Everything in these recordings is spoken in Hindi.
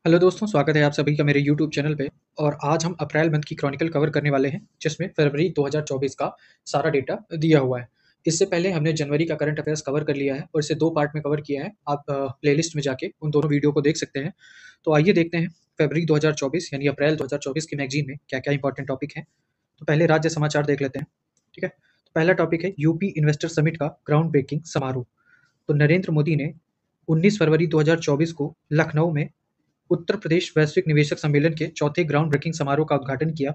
हेलो दोस्तों, स्वागत है आप सभी का मेरे यूट्यूब चैनल पे। और आज हम अप्रैल मंथ की क्रॉनिकल कवर करने वाले हैं, जिसमें फरवरी 2024 का सारा डेटा दिया हुआ है। इससे पहले हमने जनवरी का करंट अफेयर्स कवर कर लिया है और इसे 2 पार्ट में कवर किया है। आप प्लेलिस्ट में जाके उन दोनों वीडियो को देख सकते हैं। तो आइए देखते हैं फरवरी 2024 यानी अप्रैल 2024 की मैगज़ीन में क्या-क्या इंपॉर्टेंट टॉपिक हैं। तो पहले राज्य समाचार देख लेते हैं, ठीक है? तो पहला टॉपिक है यूपी इन्वेस्टर समिट का ग्राउंड ब्रेकिंग समारोह। तो नरेंद्र मोदी ने 19 फरवरी 2024 को लखनऊ में उत्तर प्रदेश वैश्विक निवेशक सम्मेलन के चौथे ग्राउंड ब्रेकिंग समारोह का उद्घाटन किया।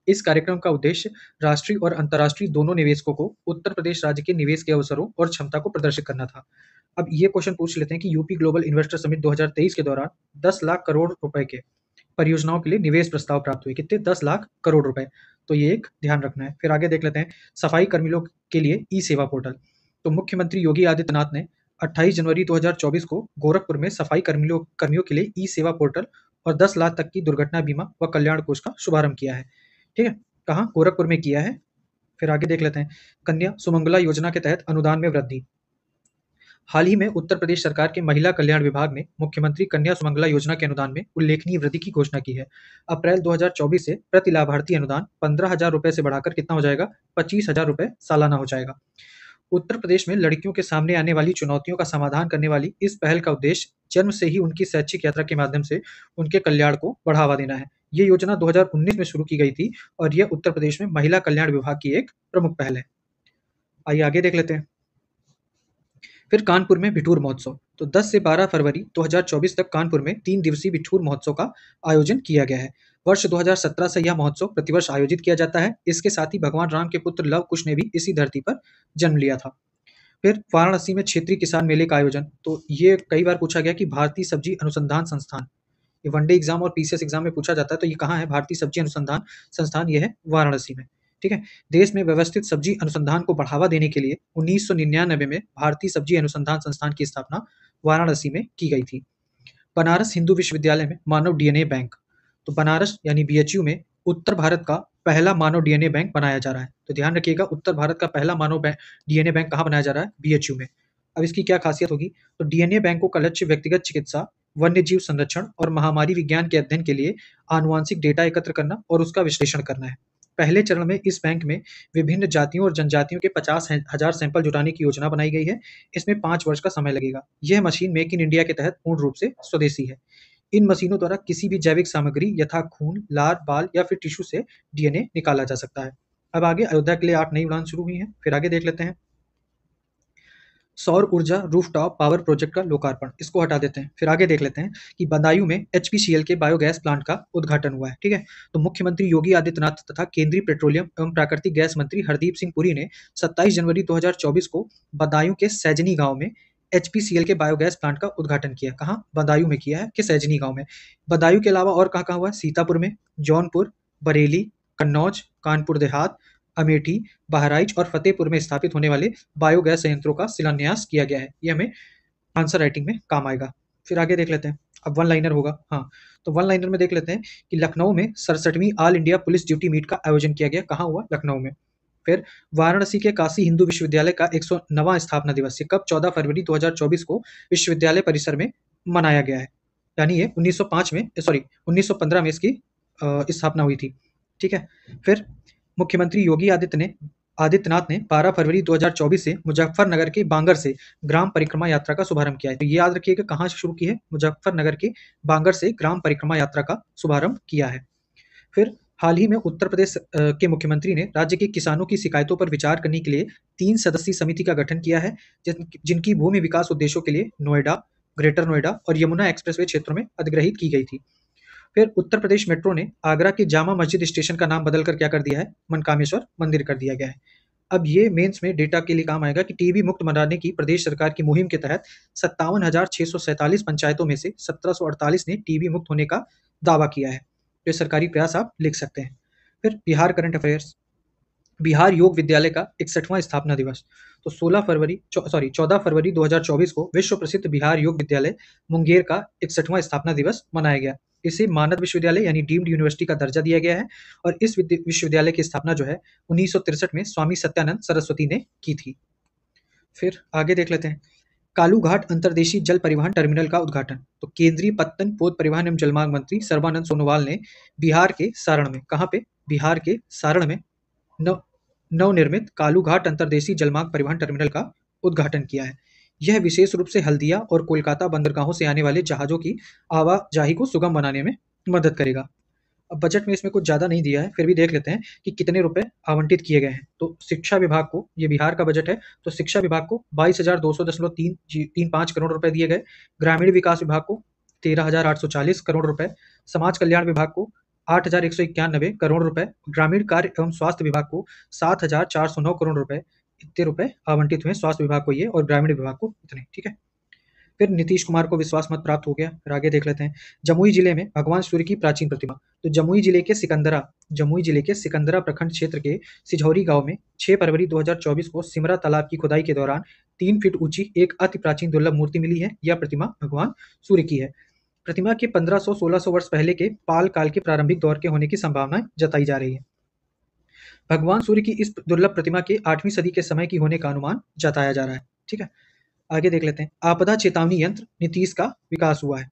इस कार्यक्रम का उद्देश्य राष्ट्रीय और अंतर्राष्ट्रीय दोनों निवेशकों को उत्तर प्रदेश राज्य के निवेश के अवसरों और क्षमता को प्रदर्शित करना था। अब ये क्वेश्चन पूछ लेते हैं कि यूपी ग्लोबल इन्वेस्टर समिट 2023 के दौरान 10 लाख करोड़ रुपए के परियोजनाओं के लिए निवेश प्रस्ताव प्राप्त हुए। कितने? 10 लाख करोड़ रुपए। तो ये एक ध्यान रखना है। फिर आगे देख लेते हैं सफाई कर्मियों के लिए ई सेवा पोर्टल। तो मुख्यमंत्री योगी आदित्यनाथ ने 28 जनवरी 2024 को गोरखपुर में सफाई कर्मियों कर्मियों के लिए ई सेवा पोर्टल और 10 लाख तक की दुर्घटना बीमा व कल्याण कोष का शुभारंभ किया है। ठीक है? कहाँ? गोरखपुर में किया है। फिर आगे देख लेते हैं कन्या सुमंगला योजना के तहत अनुदान में वृद्धि। हाल ही में उत्तर प्रदेश सरकार के महिला कल्याण विभाग ने मुख्यमंत्री कन्या सुमंगला योजना के अनुदान में उल्लेखनीय वृद्धि की घोषणा की है। अप्रैल 2024 से प्रति लाभार्थी अनुदान 15,000 रुपए से बढ़ाकर कितना हो जाएगा? 25,000 रुपए सालाना हो जाएगा। उत्तर प्रदेश में लड़कियों के सामने आने वाली चुनौतियों का समाधान करने वाली इस पहल का उद्देश्य जन्म से ही उनकी शैक्षिक यात्रा के माध्यम से उनके कल्याण को बढ़ावा देना है। ये योजना 2019 में शुरू की गई थी और यह उत्तर प्रदेश में महिला कल्याण विभाग की एक प्रमुख पहल है। आइए आगे देख लेते हैं। फिर कानपुर में बिठूर महोत्सव। तो 10 से 12 फरवरी 2024 तक कानपुर में 3 दिवसीय बिठूर महोत्सव का आयोजन किया गया है। वर्ष 2017 से यह महोत्सव प्रतिवर्ष आयोजित किया जाता है। इसके साथ ही भगवान राम के पुत्र लव कुश ने भी इसी धरती पर जन्म लिया था। फिर वाराणसी में क्षेत्रीय किसान मेले का आयोजन। तो ये कई बार पूछा गया कि भारतीय सब्जी अनुसंधान संस्थान, ये वनडे एग्जाम और पीसीएस एग्जाम में पूछा जाता है। तो ये कहाँ है? भारतीय सब्जी अनुसंधान संस्थान, ये है वाराणसी में। ठीक है? देश में व्यवस्थित सब्जी अनुसंधान को बढ़ावा देने के लिए 1999 में भारतीय सब्जी अनुसंधान संस्थान की स्थापना वाराणसी में की गई थी। बनारस हिंदू विश्वविद्यालय में मानव डीएनए बैंक। तो बनारस यानी बीएचयू में उत्तर भारत का पहला मानव डीएनए बैंक बनाया जा रहा है। तो ध्यान रखिएगा, उत्तर भारत का पहला मानव डीएनए बैंक कहाँ बनाया जा रहा है? बीएचयू में। अब इसकी क्या खासियत होगी? तो डीएनए बैंकों का लक्ष्य व्यक्तिगत चिकित्सा, वन्यजीव संरक्षण और महामारी विज्ञान के अध्ययन के लिए आनुवांशिक डेटा एकत्र करना और उसका विश्लेषण करना है। पहले चरण में इस बैंक में विभिन्न जातियों और जनजातियों के 50,000 सैंपल जुटाने की योजना बनाई गई है। इसमें 5 वर्ष का समय लगेगा। यह मशीन मेक इन इंडिया के तहत पूर्ण रूप से स्वदेशी है। इन मशीनों द्वारा किसी भी जैविक सामग्री यथा खून, लार, बाल या फिर टिश्यू से डीएनए निकाला जा सकता है। अब आगे अयोध्या के लिए 8 नई उड़ान शुरू हुई हैं। फिर आगे देख लेते हैं सौर ऊर्जा रूफटॉप पावर प्रोजेक्ट का लोकार्पण। इसको हटा देते हैं। फिर आगे देख लेते हैं कि बदायूं में एचपीसीएल के बायोगैस प्लांट का उद्घाटन हुआ है। ठीक है? तो मुख्यमंत्री योगी आदित्यनाथ तथा केंद्रीय पेट्रोलियम एवं प्राकृतिक गैस मंत्री हरदीप सिंह पुरी ने 27 जनवरी 2024 को बदायूं के सैजनी गांव में एचपीसीएल के बायोगैस प्लांट का उद्घाटन किया। कहाँ? बदायूं में किया है कि सैजनी गांव में। बदायूं के अलावा और कहाँ-कहाँ हुआ है? सीतापुर में, जौनपुर, बरेली, कन्नौज, कानपुर देहात, अमेठी, बहराइच और फतेहपुर में स्थापित होने वाले बायोगैस संयंत्रों का शिलान्यास किया गया है। ये हमें आंसर राइटिंग में काम आएगा। फिर आगे देख लेते हैं। अब वन लाइनर होगा। हाँ, तो वन लाइनर में देख लेते हैं कि लखनऊ में 67वीं all India police duty meet का आयोजन किया गया। कहाँ हुआ? लखनऊ में। फिर वाराणसी के काशी हिंदू विश्वविद्यालय का 109वां स्थापना दिवस, ये कब? 14 फरवरी 2024 को विश्वविद्यालय परिसर में मनाया गया है। यानी ये 1915 में इसकी स्थापना हुई थी। ठीक है? फिर मुख्यमंत्री योगी आदित्यनाथ ने 12 फरवरी 2024 से मुजफ्फरनगर के बांगर से ग्राम परिक्रमा यात्रा का शुभारंभ किया है। तो ये याद रखिएगा, कहाँ से शुरू की है? मुजफ्फरनगर के बांगर से ग्राम परिक्रमा यात्रा का शुभारंभ किया है। फिर हाल ही में उत्तर प्रदेश के मुख्यमंत्री ने राज्य के किसानों की शिकायतों पर विचार करने के लिए 3 सदस्यीय समिति का गठन किया है, जिनकी भूमि विकास उद्देश्यों के लिए नोएडा, ग्रेटर नोएडा और यमुना एक्सप्रेसवे क्षेत्रों में अधिग्रहित की गई थी। फिर उत्तर प्रदेश मेट्रो ने आगरा के जामा मस्जिद स्टेशन का नाम बदलकर क्या कर दिया है? मनकामेश्वर मंदिर कर दिया गया है। अब ये मेंस में डेटा के लिए काम आएगा कि टीबी मुक्त बनाने की प्रदेश सरकार की मुहिम के तहत 57,647 पंचायतों में से 1748 ने टीबी मुक्त होने का दावा किया है। तो ये सरकारी प्रयास आप लिख सकते हैं। फिर बिहार करंट अफेयर्स। बिहार योग विद्यालय का 61वां स्थापना दिवस। तो 14 फरवरी 2024 को विश्व प्रसिद्ध बिहार योग विद्यालय मुंगेर का 61वां स्थापना दिवस मनाया गया। इसे मानद विश्वविद्यालय यानी डीम्ड यूनिवर्सिटी का दर्जा दिया गया है और इस विश्वविद्यालय की स्थापना जो है 1963 में स्वामी सत्यानंद सरस्वती ने की थी। फिर आगे देख लेते हैं कालूघाट अंतर्देशीय जल परिवहन टर्मिनल का उद्घाटन। तो केंद्रीय पत्तन, पोत परिवहन एवं जलमार्ग मंत्री सर्बानंद सोनोवाल ने बिहार के सारण में, कहाँ पे? बिहार के सारण में नव नवनिर्मित कालूघाट अंतर्देशीय जलमार्ग परिवहन टर्मिनल का उद्घाटन किया है। यह विशेष रूप से हल्दिया और कोलकाता बंदरगाहों से आने वाले जहाजों की आवाजाही को सुगम बनाने में मदद करेगा। अब बजट में इसमें कुछ ज़्यादा नहीं दिया है, फिर भी देख लेते हैं कि कितने रुपए आवंटित किए गए हैं। तो शिक्षा विभाग को, ये बिहार का बजट है, तो शिक्षा विभाग को 22,200.35 करोड़ रुपए दिए गए। ग्रामीण विकास विभाग को 13,840 करोड़ रुपए। समाज कल्याण विभाग को 8,191 करोड़ रुपए। ग्रामीण कार्य एवं स्वास्थ्य विभाग को 7,409 करोड़ रुपए। इतने रुपए आवंटित हुए स्वास्थ्य विभाग को ये, और ग्रामीण विभाग को इतने, ठीक है। फिर नीतीश कुमार को विश्वास मत प्राप्त हो गया। फिर आगे देख लेते हैं। जमुई जिले में भगवान सूर्य की प्राचीन प्रतिमा। तो जमुई जिले के सिकंदरा प्रखंड क्षेत्र के सिझौरी गांव में 6 फरवरी 2024 को सिमरा तालाब की खुदाई के दौरान 3 फीट ऊंची एक अति प्राचीन दुर्लभ मूर्ति मिली है। यह प्रतिमा भगवान सूर्य की है। प्रतिमा के 1500-1600 वर्ष पहले के पाल काल के प्रारंभिक दौर के होने की संभावना जताई जा रही है। भगवान सूर्य की इस दुर्लभ प्रतिमा के 8वीं सदी के समय की होने का अनुमान जताया जा रहा है, ठीक है। आगे देख लेते हैं। आपदा चेतावनी यंत्र नीतीश का विकास हुआ है।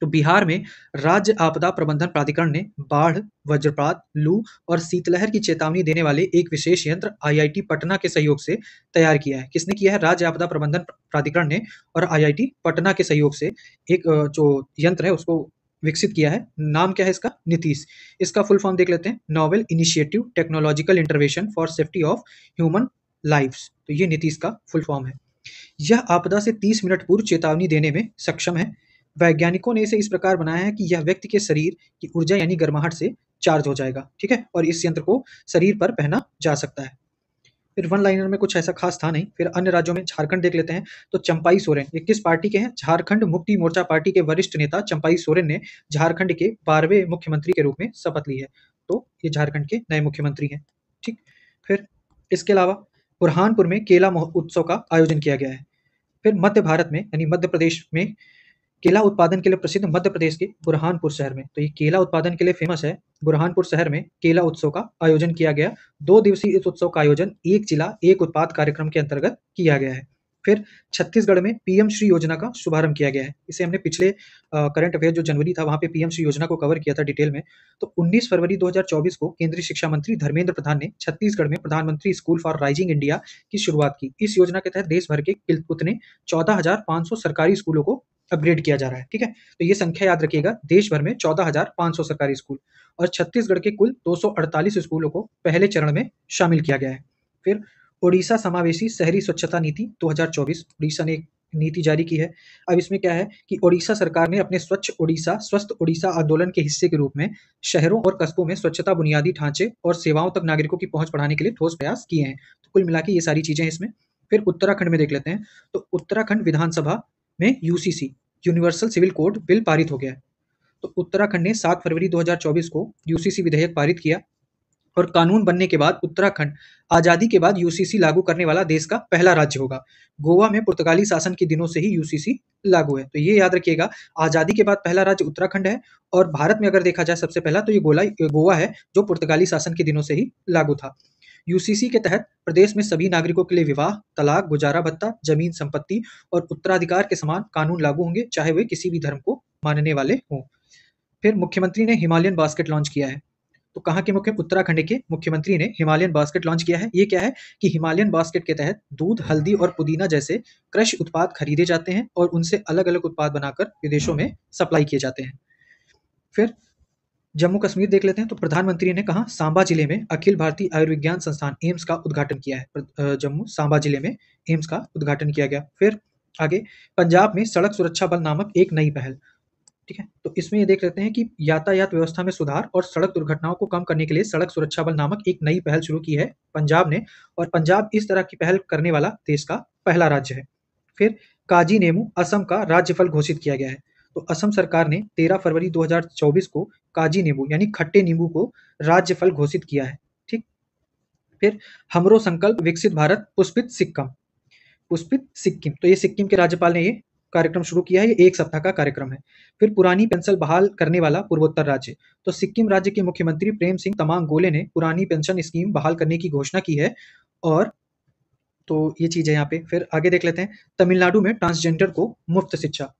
तो बिहार में राज्य आपदा प्रबंधन प्राधिकरण ने बाढ़, वज्रपात, लू और शीतलहर की चेतावनी देने वाले एक विशेष यंत्र आईआईटी पटना के सहयोग से तैयार किया है। किसने किया है? राज्य आपदा प्रबंधन प्राधिकरण ने और आईआईटी पटना के सहयोग से एक जो यंत्र है उसको विकसित किया है। नाम क्या है इसका? नीतीश। इसका फुल फॉर्म देख लेते हैं। Novel initiative technological intervention for safety of human lives. तो ये नीतीश का फुल फॉर्म है। यह आपदा से 30 मिनट पूर्व चेतावनी देने में सक्षम है। वैज्ञानिकों ने इसे इस प्रकार बनाया है कि यह व्यक्ति के शरीर की ऊर्जा यानी गर्माहट से चार्ज हो जाएगा, ठीक है, और इस यंत्र को शरीर पर पहना जा सकता है। फिर वन लाइनर में कुछ ऐसा खास था नहीं। फिर अन्य राज्यों में झारखंड देख लेते हैं। तो चंपाई सोरेन ये किस पार्टी के हैं? झारखंड मुक्ति मोर्चा पार्टी के वरिष्ठ नेता चंपाई सोरेन ने झारखंड के 12वें मुख्यमंत्री के रूप में शपथ ली है। तो ये झारखंड के नए मुख्यमंत्री हैं, ठीक। फिर इसके अलावा बुरहानपुर में केला उत्सव का आयोजन किया गया है। फिर मध्य भारत में यानी मध्य प्रदेश में केला उत्पादन के लिए प्रसिद्ध मध्य प्रदेश के बुरहानपुर शहर में, तो ये केला उत्पादन के लिए फेमस है, बुरहानपुर शहर में केला उत्सव का आयोजन किया गया। 2 दिवसीय इस उत्सव का आयोजन एक जिला एक उत्पाद कार्यक्रम के अंतर्गत किया गया है। फिर छत्तीसगढ़ में पीएम श्री योजना का शुभारंभ किया गया है। इसे हमने पिछले करंट अफेयर जो जनवरी था वहाँ पे पीएम श्री योजना को कवर किया था डिटेल में। तो 19 फरवरी 2024 को केंद्रीय शिक्षा मंत्री धर्मेंद्र प्रधान ने छत्तीसगढ़ में प्रधानमंत्री स्कूल फॉर राइजिंग इंडिया की शुरुआत की। इस योजना के तहत देश भर के उतने 14,500 सरकारी स्कूलों को अपग्रेड किया जा रहा है, ठीक है। तो ये संख्या याद रखिएगा, देश भर में 14,500 सरकारी स्कूल और छत्तीसगढ़ के कुल 248 स्कूलों को पहले चरण में शामिल किया गया है। फिर ओडिशा समावेशी शहरी स्वच्छता नीति 2024, उड़ीसा ने एक नीति जारी की है। अब इसमें क्या है कि ओडिशा सरकार ने अपने स्वस्थ ओडिशा आंदोलन के हिस्से के रूप में शहरों और कस्बों में स्वच्छता बुनियादी ढांचे और सेवाओं तक नागरिकों की पहुंच बढ़ाने के लिए ठोस प्रयास किए हैं। तो कुल मिला के ये सारी चीजें हैं इसमें। फिर उत्तराखंड में देख लेते हैं। तो उत्तराखंड विधानसभा में UCC universal civil code bill पारित हो गया है। तो उत्तराखंड ने 7 फरवरी 2024 को यूसीसी विधेयक पारित किया और कानून बनने के बाद उत्तराखंड आजादी के बाद यूसीसी लागू करने वाला देश का पहला राज्य होगा। गोवा में पुर्तगाली शासन के दिनों से ही यूसीसी लागू है। तो ये याद रखिएगा, आजादी के बाद पहला राज्य उत्तराखंड है और भारत में अगर देखा जाए सबसे पहला तो ये गोवा है जो पुर्तगाली शासन के दिनों से ही लागू था। यूसीसी के तहत प्रदेश में सभी नागरिकों के लिए विवाह, तलाक, गुजारा भत्ता, जमीन संपत्ति और उत्तराधिकार के समान कानून लागू होंगे, चाहे वे किसी भी धर्म को मानने वाले हों। फिर मुख्यमंत्री ने हिमालयन बास्केट लॉन्च किया है। तो कहाँ के उत्तराखंड के मुख्यमंत्री ने हिमालयन बास्केट लॉन्च किया है। ये क्या है कि हिमालयन बास्केट के तहत दूध, हल्दी और पुदीना जैसे कृषि उत्पाद खरीदे जाते हैं और उनसे अलग अलग उत्पाद बनाकर विदेशों में सप्लाई किए जाते हैं। फिर जम्मू कश्मीर देख लेते हैं। तो प्रधानमंत्री ने कहा सांबा जिले में अखिल भारतीय आयुर्विज्ञान संस्थान एम्स का उद्घाटन किया है। जम्मू सांबा जिले में एम्स का उद्घाटन किया गया। फिर आगे पंजाब में सड़क सुरक्षा बल नामक एक नई पहल, ठीक है। तो इसमें ये देख लेते हैं कि यातायात व्यवस्था में सुधार और सड़क दुर्घटनाओं को कम करने के लिए सड़क सुरक्षा बल नामक एक नई पहल शुरू की है पंजाब ने, और पंजाब इस तरह की पहल करने वाला देश का पहला राज्य है। फिर काजी नेमू असम का राज्य फल घोषित किया गया है। तो असम सरकार ने 13 फरवरी 2024 को काजी नींबू यानी खट्टे नींबू को राज्य फल घोषित किया है, ठीक। फिर हमरो संकल्प विकसित भारत पुष्पित सिक्किम, तो ये सिक्किम के राज्यपाल ने ये कार्यक्रम शुरू किया है। ये 1 सप्ताह का कार्यक्रम है। फिर पुरानी पेंशन बहाल करने वाला पूर्वोत्तर राज्य, तो सिक्किम राज्य के मुख्यमंत्री प्रेम सिंह तमांग गोले ने पुरानी पेंशन स्कीम बहाल करने की घोषणा की है और तो ये चीज़ है यहाँ पे। फिर आगे देख लेते हैं, तमिलनाडु में ट्रांसजेंडर को मुफ्त शिक्षा।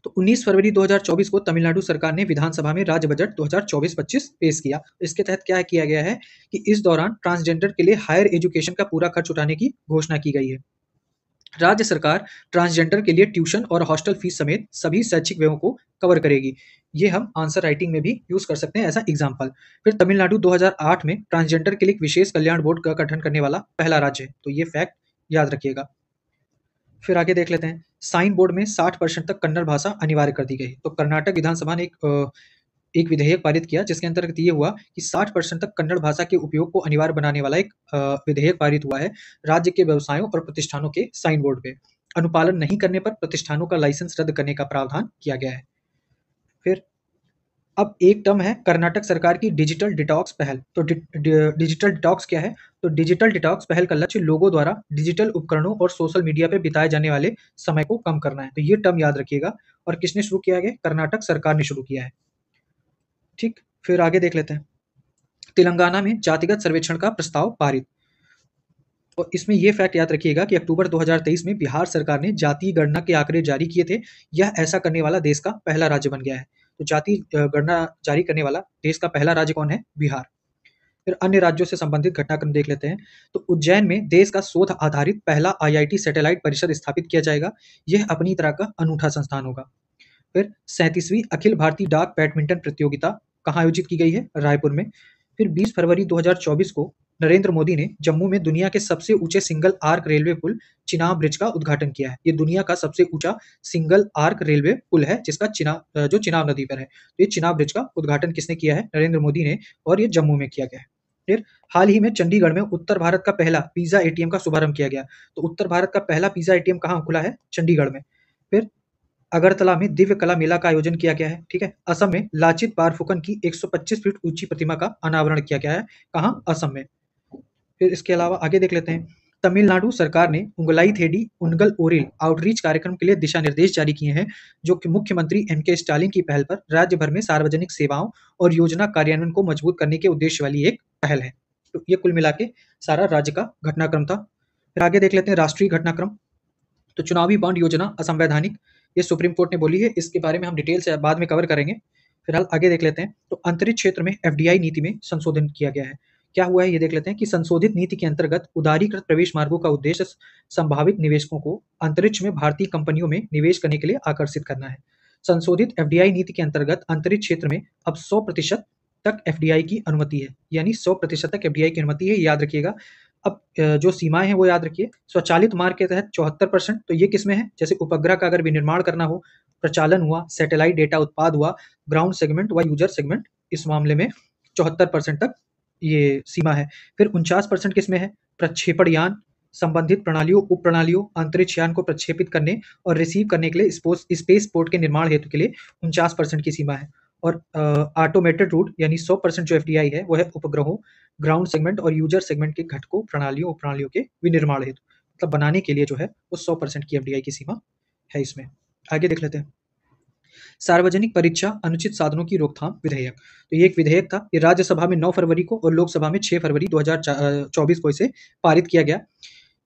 तो 19 फरवरी 2024 को तमिलनाडु सरकार ने विधानसभा में राज्य बजट 2024-25 पेश किया। इसके तहत क्या किया गया है कि इस दौरान ट्रांसजेंडर के लिए हायर एजुकेशन का पूरा खर्च उठाने की घोषणा की गई है। राज्य सरकार ट्रांसजेंडर के लिए ट्यूशन और हॉस्टल फीस समेत सभी शैक्षिक व्ययों को कवर करेगी। ये हम आंसर राइटिंग में भी यूज कर सकते हैं एज अ एग्जाम्पल। फिर तमिलनाडु 2008 में ट्रांसजेंडर के लिए एक विशेष कल्याण बोर्ड का गठन करने वाला पहला राज्य है, तो ये फैक्ट याद रखिएगा। फिर आगे देख लेते हैं, साइन बोर्ड में 60% तक कन्नड़ भाषा अनिवार्य कर दी गई। तो कर्नाटक विधानसभा ने एक विधेयक पारित किया जिसके अंतर्गत ये हुआ कि 60% तक कन्नड़ भाषा के उपयोग को अनिवार्य बनाने वाला एक विधेयक पारित हुआ है राज्य के व्यवसायों और प्रतिष्ठानों के साइन बोर्ड पे। अनुपालन नहीं करने पर प्रतिष्ठानों का लाइसेंस रद्द करने का प्रावधान किया गया है। फिर अब एक टर्म है कर्नाटक सरकार की डिजिटल डिटॉक्स पहल। तो डिजिटल डिटॉक्स क्या है? तो डिजिटल डिटॉक्स पहल का लक्ष्य लोगों द्वारा डिजिटल उपकरणों और सोशल मीडिया पे बिताए जाने वाले समय को कम करना है। तो ये टर्म याद रखिएगा। और किसने शुरू किया है? कर्नाटक सरकार ने शुरू किया है। ठीक, फिर आगे देख लेते हैं, तेलंगाना में जातिगत सर्वेक्षण का प्रस्ताव पारित। और इसमें यह फैक्ट याद रखिएगा कि अक्टूबर 2023 में बिहार सरकार ने जाति गणना के आंकड़े जारी किए थे। यह ऐसा करने वाला देश का पहला राज्य बन गया है। तो जाति गणना जारी करने वाला देश का पहला राज्य कौन है? बिहार। फिर अन्य राज्यों से संबंधित घटनाक्रम देख लेते हैं। तो उज्जैन में देश का शोध आधारित पहला आईआईटी सैटेलाइट परिसर स्थापित किया जाएगा। यह अपनी तरह का अनूठा संस्थान होगा। फिर 37वीं अखिल भारतीय डाक बैडमिंटन प्रतियोगिता कहाँ आयोजित की गई है? रायपुर में। फिर 20 फरवरी 2024 को नरेंद्र मोदी ने जम्मू में दुनिया के सबसे ऊंचे सिंगल आर्क रेलवे पुल चिनाब ब्रिज का उद्घाटन किया है। ये दुनिया का सबसे ऊंचा सिंगल आर्क रेलवे पुल है जिसका जो चिनाब नदी पर है। तो ये चिनाब ब्रिज का उद्घाटन किसने किया है? नरेंद्र मोदी ने, और ये जम्मू में किया गया है। फिर हाल ही में चंडीगढ़ में उत्तर भारत का पहला पिज्जा एटीएम का शुभारंभ किया गया। तो उत्तर भारत का पहला पिज्जा एटीएम कहाँ खुला है? चंडीगढ़ में। फिर अगरतला में दिव्य कला मेला का आयोजन किया गया है। ठीक है। असम में लाचित बारफुकन की 125 फीट ऊंची प्रतिमा का अनावरण किया गया है। कहाँ? असम में। फिर इसके अलावा आगे देख लेते हैं, तमिलनाडु सरकार ने उंगलाई थेडी उनगल ओरिल आउटरीच कार्यक्रम के लिए दिशा निर्देश जारी किए हैं, जो कि मुख्यमंत्री एम.के. स्टालिन की पहल पर राज्य भर में सार्वजनिक सेवाओं और योजना कार्यान्वयन को मजबूत करने के उद्देश्य वाली एक पहल है। तो ये कुल मिला के सारा राज्य का घटनाक्रम था। फिर आगे देख लेते हैं राष्ट्रीय घटनाक्रम। तो चुनावी बॉन्ड योजना असंवैधानिक, ये सुप्रीम कोर्ट ने बोली है। इसके बारे में हम डिटेल से बाद में कवर करेंगे। फिलहाल आगे देख लेते हैं, तो अंतरिक्ष क्षेत्र में एफडीआई नीति में संशोधन किया गया है। क्या हुआ है ये देख लेते हैं कि संशोधित नीति के अंतर्गत उदारीकृत प्रवेश मार्गों का उद्देश्य संभावित निवेशकों को अंतरिक्ष में भारतीय कंपनियों में निवेश करने के लिए आकर्षित करना है। संशोधित एफडीआई नीति के अंतर्गत अंतरिक्ष क्षेत्र में अब 100% तक एफडीआई की अनुमति है, यानी 100% तक एफडीआई की अनुमति है, याद रखिएगा। अब जो सीमाएं हैं वो याद रखिए। स्वचालित मार्ग के तहत 74%, तो ये किसमें है? जैसे उपग्रह का अगर विनिर्माण करना हो, प्रचालन हुआ, सैटेलाइट डेटा उत्पाद हुआ, ग्राउंड सेगमेंट व यूजर सेगमेंट, इस मामले में 74% तक ये सीमा है। फिर 49% किसमें है? प्रक्षेपण यान, संबंधित प्रणालियों, उप प्रणालियों, अंतरिक्ष यान को प्रक्षेपित करने और रिसीव करने के लिए स्पेस पोर्ट के निर्माण हेतु के लिए 49% की सीमा है। और ऑटोमेटेड रूट यानी 100% जो एफडीआई है वो है उपग्रहों, ग्राउंड सेगमेंट और यूजर सेगमेंट के घटकों, प्रणालियों, उप प्रणालियों के विनिर्माण हेतु, मतलब बनाने के लिए जो है वो 100% की एफडीआई की सीमा है इसमें। आगे देख लेते हैं, सार्वजनिक परीक्षा अनुचित साधनों की रोकथाम विधेयक। तो ये एक विधेयक था। ये राज्यसभा में 9 फरवरी को और लोकसभा में 6 फरवरी 2024 को इसे पारित किया गया।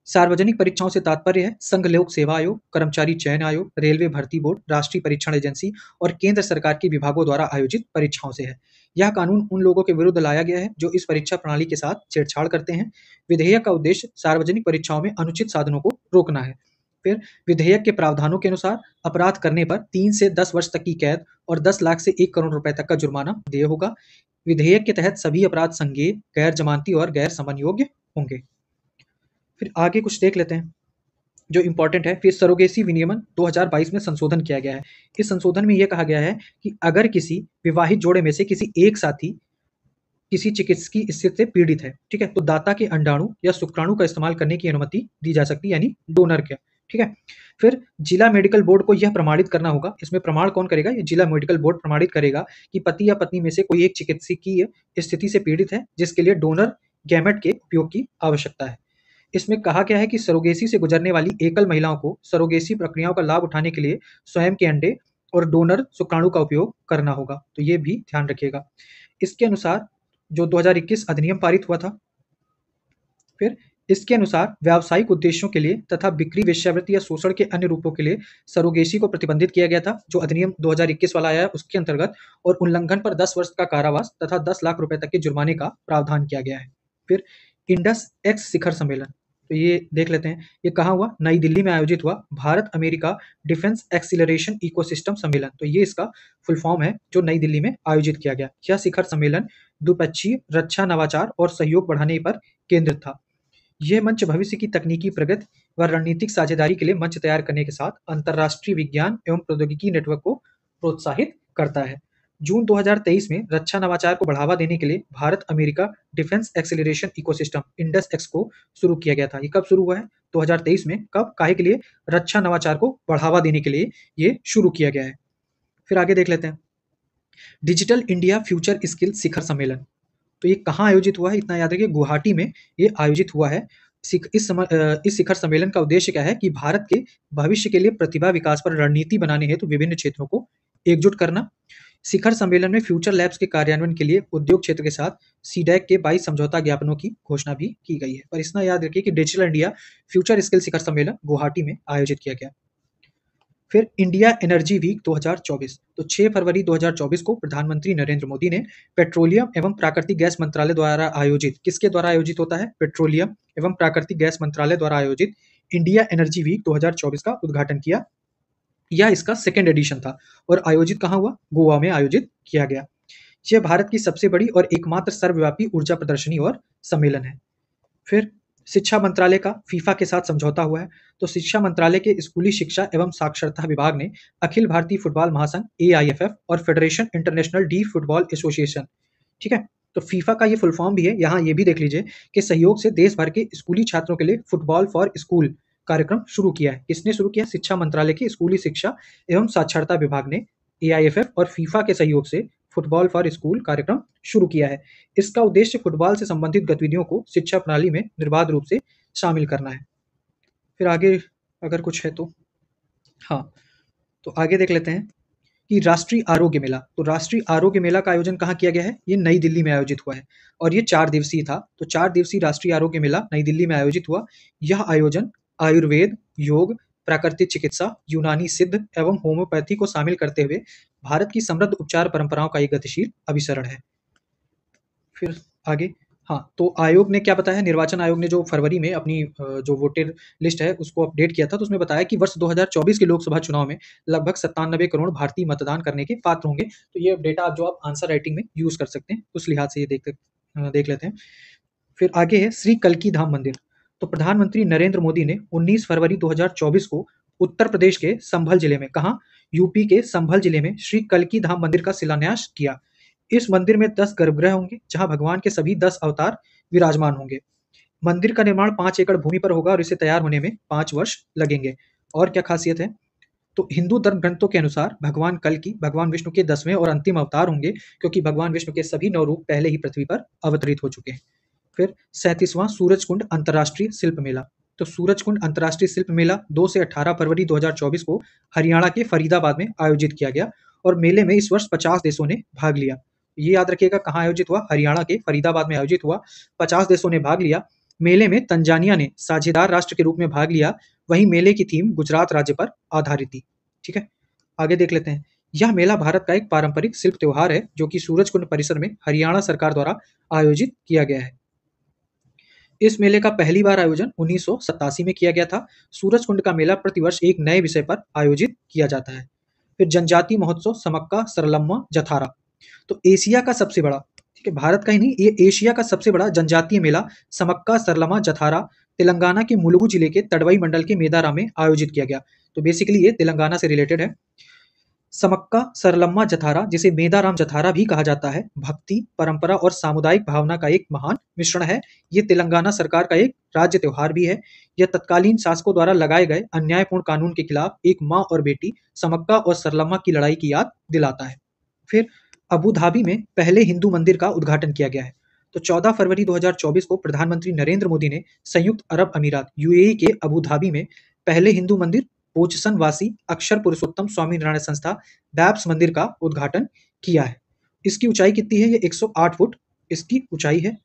सार्वजनिक परीक्षाओं से तात्पर्य है संघ लोक सेवा आयोग, कर्मचारी चयन आयोग, रेलवे भर्ती बोर्ड, राष्ट्रीय परीक्षण एजेंसी और केंद्र सरकार के विभागों द्वारा आयोजित परीक्षाओं से है। यह कानून उन लोगों के विरुद्ध लाया गया है जो इस परीक्षा प्रणाली के साथ छेड़छाड़ करते हैं। विधेयक का उद्देश्य सार्वजनिक परीक्षाओं में अनुचित साधनों को रोकना है। फिर विधेयक के प्रावधानों के अनुसार अपराध करने पर 3 से 10 वर्ष तक की कैद और 10 लाख से 1 करोड़ रुपए तक का जुर्माना देय होगा। विधेयक के तहत सभी अपराध संज्ञेय, गैर जमानती और गैर समन योग्य होंगे। फिर आगे कुछ देख लेते हैं जो इंपॉर्टेंट है। फिर सरोगेसी विनियमन 2022 में संशोधन किया गया है। इस संशोधन में यह कहा गया है कि अगर किसी विवाहित जोड़े में से किसी एक साथी किसी चिकित्सकीय स्थिति से पीड़ित है, ठीक है, तो दाता के अंडाणु या शुक्राणु का इस्तेमाल करने की अनुमति दी जा सकती है, यानी डोनर के। ठीक है। फिर जिला मेडिकल बोर्ड को यह प्रमाणित करना होगा। इसमें प्रमाण कौन करेगा? ये जिला मेडिकल बोर्ड प्रमाणित करेगा कि पति या पत्नी में से कोई एक चिकित्सकीय स्थिति से पीड़ित है जिसके लिए डोनर गैमेट के उपयोग की आवश्यकता है। इसमें कहा गया है कि सरोगेसी से गुजरने वाली एकल महिलाओं को सरोगेसी प्रक्रियाओं का लाभ उठाने के लिए स्वयं के अंडे और डोनर शुक्राणु का उपयोग करना होगा। तो ये भी ध्यान रखिएगा। इसके अनुसार जो 2021 अधिनियम पारित हुआ था, फिर इसके अनुसार व्यावसायिक उद्देश्यों के लिए तथा बिक्री, वेश्यावृत्ति या शोषण के अन्य रूपों के लिए सरोगेसी को प्रतिबंधित किया गया था, जो अधिनियम 2021 वाला आया है उसके अंतर्गत, और उल्लंघन पर 10 वर्ष का कारावास तथा 10 लाख रुपए तक के जुर्माने का प्रावधान किया गया है। फिर इंडस एक्स शिखर सम्मेलन, तो ये देख लेते हैं, ये कहाँ हुआ? नई दिल्ली में आयोजित हुआ Bharat America defence acceleration ecosystem सम्मेलन। तो ये इसका फुल फॉर्म है, जो नई दिल्ली में आयोजित किया गया। यह शिखर सम्मेलन द्विपक्षीय रक्षा, नवाचार और सहयोग बढ़ाने पर केंद्रित था। यह मंच भविष्य की तकनीकी प्रगति व रणनीतिक साझेदारी के लिए मंच तैयार करने के साथ अंतर्राष्ट्रीय विज्ञान एवं प्रौद्योगिकी नेटवर्क को प्रोत्साहित करता है। जून 2023 में रक्षा नवाचार को बढ़ावा देने के लिए Bharat America defence acceleration ecosystem Indus x को शुरू किया गया था। ये कब शुरू हुआ है? 2023 में। कब? काहे के लिए? रक्षा नवाचार को बढ़ावा देने के लिए ये शुरू किया गया है। फिर आगे देख लेते हैं, डिजिटल इंडिया फ्यूचर स्किल शिखर सम्मेलन। तो ये कहाँ आयोजित हुआ है? इतना याद रखिए, गुवाहाटी में ये आयोजित हुआ है। इस शिखर सम्मेलन का उद्देश्य क्या है कि भारत के भविष्य के लिए प्रतिभा विकास पर रणनीति बनाने हेतु विभिन्न क्षेत्रों को एकजुट करना। शिखर सम्मेलन में फ्यूचर लैब्स के कार्यान्वयन के लिए उद्योग क्षेत्र के साथ सीडैक के 22 समझौता ज्ञापनों की घोषणा भी की गई है। पर इतना याद रखिए कि डिजिटल इंडिया फ्यूचर स्किल शिखर सम्मेलन गुवाहाटी में आयोजित किया गया। फिर इंडिया एनर्जी वीक 2024, तो 6 फरवरी 2024 को प्रधानमंत्री नरेंद्र मोदी ने पेट्रोलियम एवं प्राकृतिक गैस मंत्रालय द्वारा आयोजित, किसके द्वारा आयोजित होता है? पेट्रोलियम एवं प्राकृतिक गैस मंत्रालय द्वारा आयोजित इंडिया एनर्जी वीक 2024 का उद्घाटन किया। यह इसका सेकेंड एडिशन था और आयोजित कहाँ हुआ? गोवा में आयोजित किया गया। यह भारत की सबसे बड़ी और एकमात्र सर्वव्यापी ऊर्जा प्रदर्शनी और सम्मेलन है। फिर शिक्षा मंत्रालय का फीफा के साथ समझौता हुआ है। तो शिक्षा मंत्रालय के स्कूली शिक्षा एवं साक्षरता विभाग ने अखिल भारतीय फुटबॉल महासंघ AIFF और federation international D football association, ठीक है, तो फीफा का ये फुल फॉर्म भी है, यहाँ ये भी देख लीजिए, के सहयोग से देश भर के स्कूली छात्रों के लिए फुटबॉल फॉर स्कूल कार्यक्रम शुरू किया है। किसने शुरू किया? शिक्षा मंत्रालय के स्कूली शिक्षा एवं साक्षरता विभाग ने AIFF और फीफा के सहयोग से फुटबॉल फॉर स्कूल कार्यक्रम शुरू किया है। इसका उद्देश्य फुटबॉल से संबंधित गतिविधियों को शिक्षा प्रणाली में निर्बाध रूप से शामिल करना है। फिर आगे अगर कुछ है तो हाँ, तो आगे देख लेते हैं कि राष्ट्रीय आरोग्य मेला। तो राष्ट्रीय आरोग्य मेला का आयोजन कहाँ किया गया है? ये नई दिल्ली में आयोजित हुआ है और ये 4 दिवसीय था। तो 4 दिवसीय राष्ट्रीय आरोग्य मेला नई दिल्ली में आयोजित हुआ। यह आयोजन आयुर्वेद, योग, प्राकृतिक चिकित्सा, यूनानी सिद्ध एवं होम्योपैथी को शामिल करते हुए भारत की समृद्ध उपचार परंपराओं का एक गतिशील अभिसरण है। फिर आगे, हाँ, तो आयोग ने क्या बताया? निर्वाचन आयोग ने जो फरवरी में अपनी जो वोटर लिस्ट है उसको अपडेट किया था, तो उसमें बताया कि वर्ष 2024 के लोकसभा चुनाव में लगभग 97 करोड़ भारतीय मतदान करने के पात्र होंगे। तो ये डेटा आप आंसर राइटिंग में यूज़ कर सकते हैं, उस लिहाज से ये देख लेते हैं। फिर आगे है श्री कल्की धाम मंदिर। तो प्रधानमंत्री नरेंद्र मोदी ने 19 फरवरी 2024 को उत्तर प्रदेश के संभल जिले में, कहाँ? यूपी के संभल जिले में श्री कल्की धाम मंदिर का शिलान्यास किया। इस मंदिर में 10 गर्भगृह होंगे जहां भगवान के सभी 10 अवतार विराजमान होंगे। मंदिर का निर्माण 5 एकड़ भूमि पर होगा और इसे तैयार होने में 5 वर्ष लगेंगे। और क्या खासियत है? तो हिंदू धर्म ग्रंथों के अनुसार भगवान कल्की भगवान विष्णु के 10वें और अंतिम अवतार होंगे, क्योंकि भगवान विष्णु के सभी 9 रूप पहले ही पृथ्वी पर अवतरित हो चुके हैं। फिर 37वां सूरजकुंड अंतर्राष्ट्रीय शिल्प मेला। तो सूरजकुंड अंतर्राष्ट्रीय शिल्प मेला 2 से 18 फरवरी 2024 को हरियाणा के फरीदाबाद में आयोजित किया गया और मेले में इस वर्ष 50 देशों ने भाग लिया। ये याद रखिएगा, कहाँ आयोजित हुआ? हरियाणा के फरीदाबाद में आयोजित हुआ। 50 देशों ने भाग लिया। मेले में तंजानिया ने साझेदार राष्ट्र के रूप में भाग लिया। वहीं मेले की थीम गुजरात राज्य पर आधारित थी। ठीक है, आगे देख लेते हैं। यह मेला भारत का एक पारंपरिक शिल्प त्योहार है जो कि सूरजकुंड परिसर में हरियाणा सरकार द्वारा आयोजित किया गया है। इस मेले का पहली बार आयोजन 1987 में किया गया था। सूरजकुंड का मेला प्रतिवर्ष एक नए विषय पर आयोजित किया जाता है। फिर जनजातीय महोत्सव समक्का सरलम्मा जथारा। तो एशिया का सबसे बड़ा, ठीक है, भारत का ही नहीं, ये एशिया का सबसे बड़ा जनजातीय मेला समक्का सरलम्मा जथारा तेलंगाना के मुलुगु जिले के तडवई मंडल के मेदारा में आयोजित किया गया। तो बेसिकली ये तेलंगाना से रिलेटेड है। समक्का सरलम्मा जथारा, जिसे मेदाराम जथारा भी कहा जाता है, भक्ति, परंपरा और सामुदायिक भावना का एक महान मिश्रण है। ये तेलंगाना सरकार का एक राज्य त्योहार भी है। यह तत्कालीन शासकों द्वारा लगाए गए अन्यायपूर्ण कानून के खिलाफ एक माँ और बेटी समक्का और सरलम्मा की लड़ाई की याद दिलाता है। फिर अबू धाबी में पहले हिंदू मंदिर का उद्घाटन किया गया है। तो 14 फरवरी 2024 को प्रधानमंत्री नरेंद्र मोदी ने संयुक्त अरब अमीरात UAE के अबू धाबी में पहले हिंदू मंदिर पोचसन वासी अक्षर पुरुषोत्तम स्वामी नारायण संस्था बैप्स मंदिर का उद्घाटन किया है। इसकी ऊंचाई कितनी है? ये 108 फुट इसकी ऊंचाई है।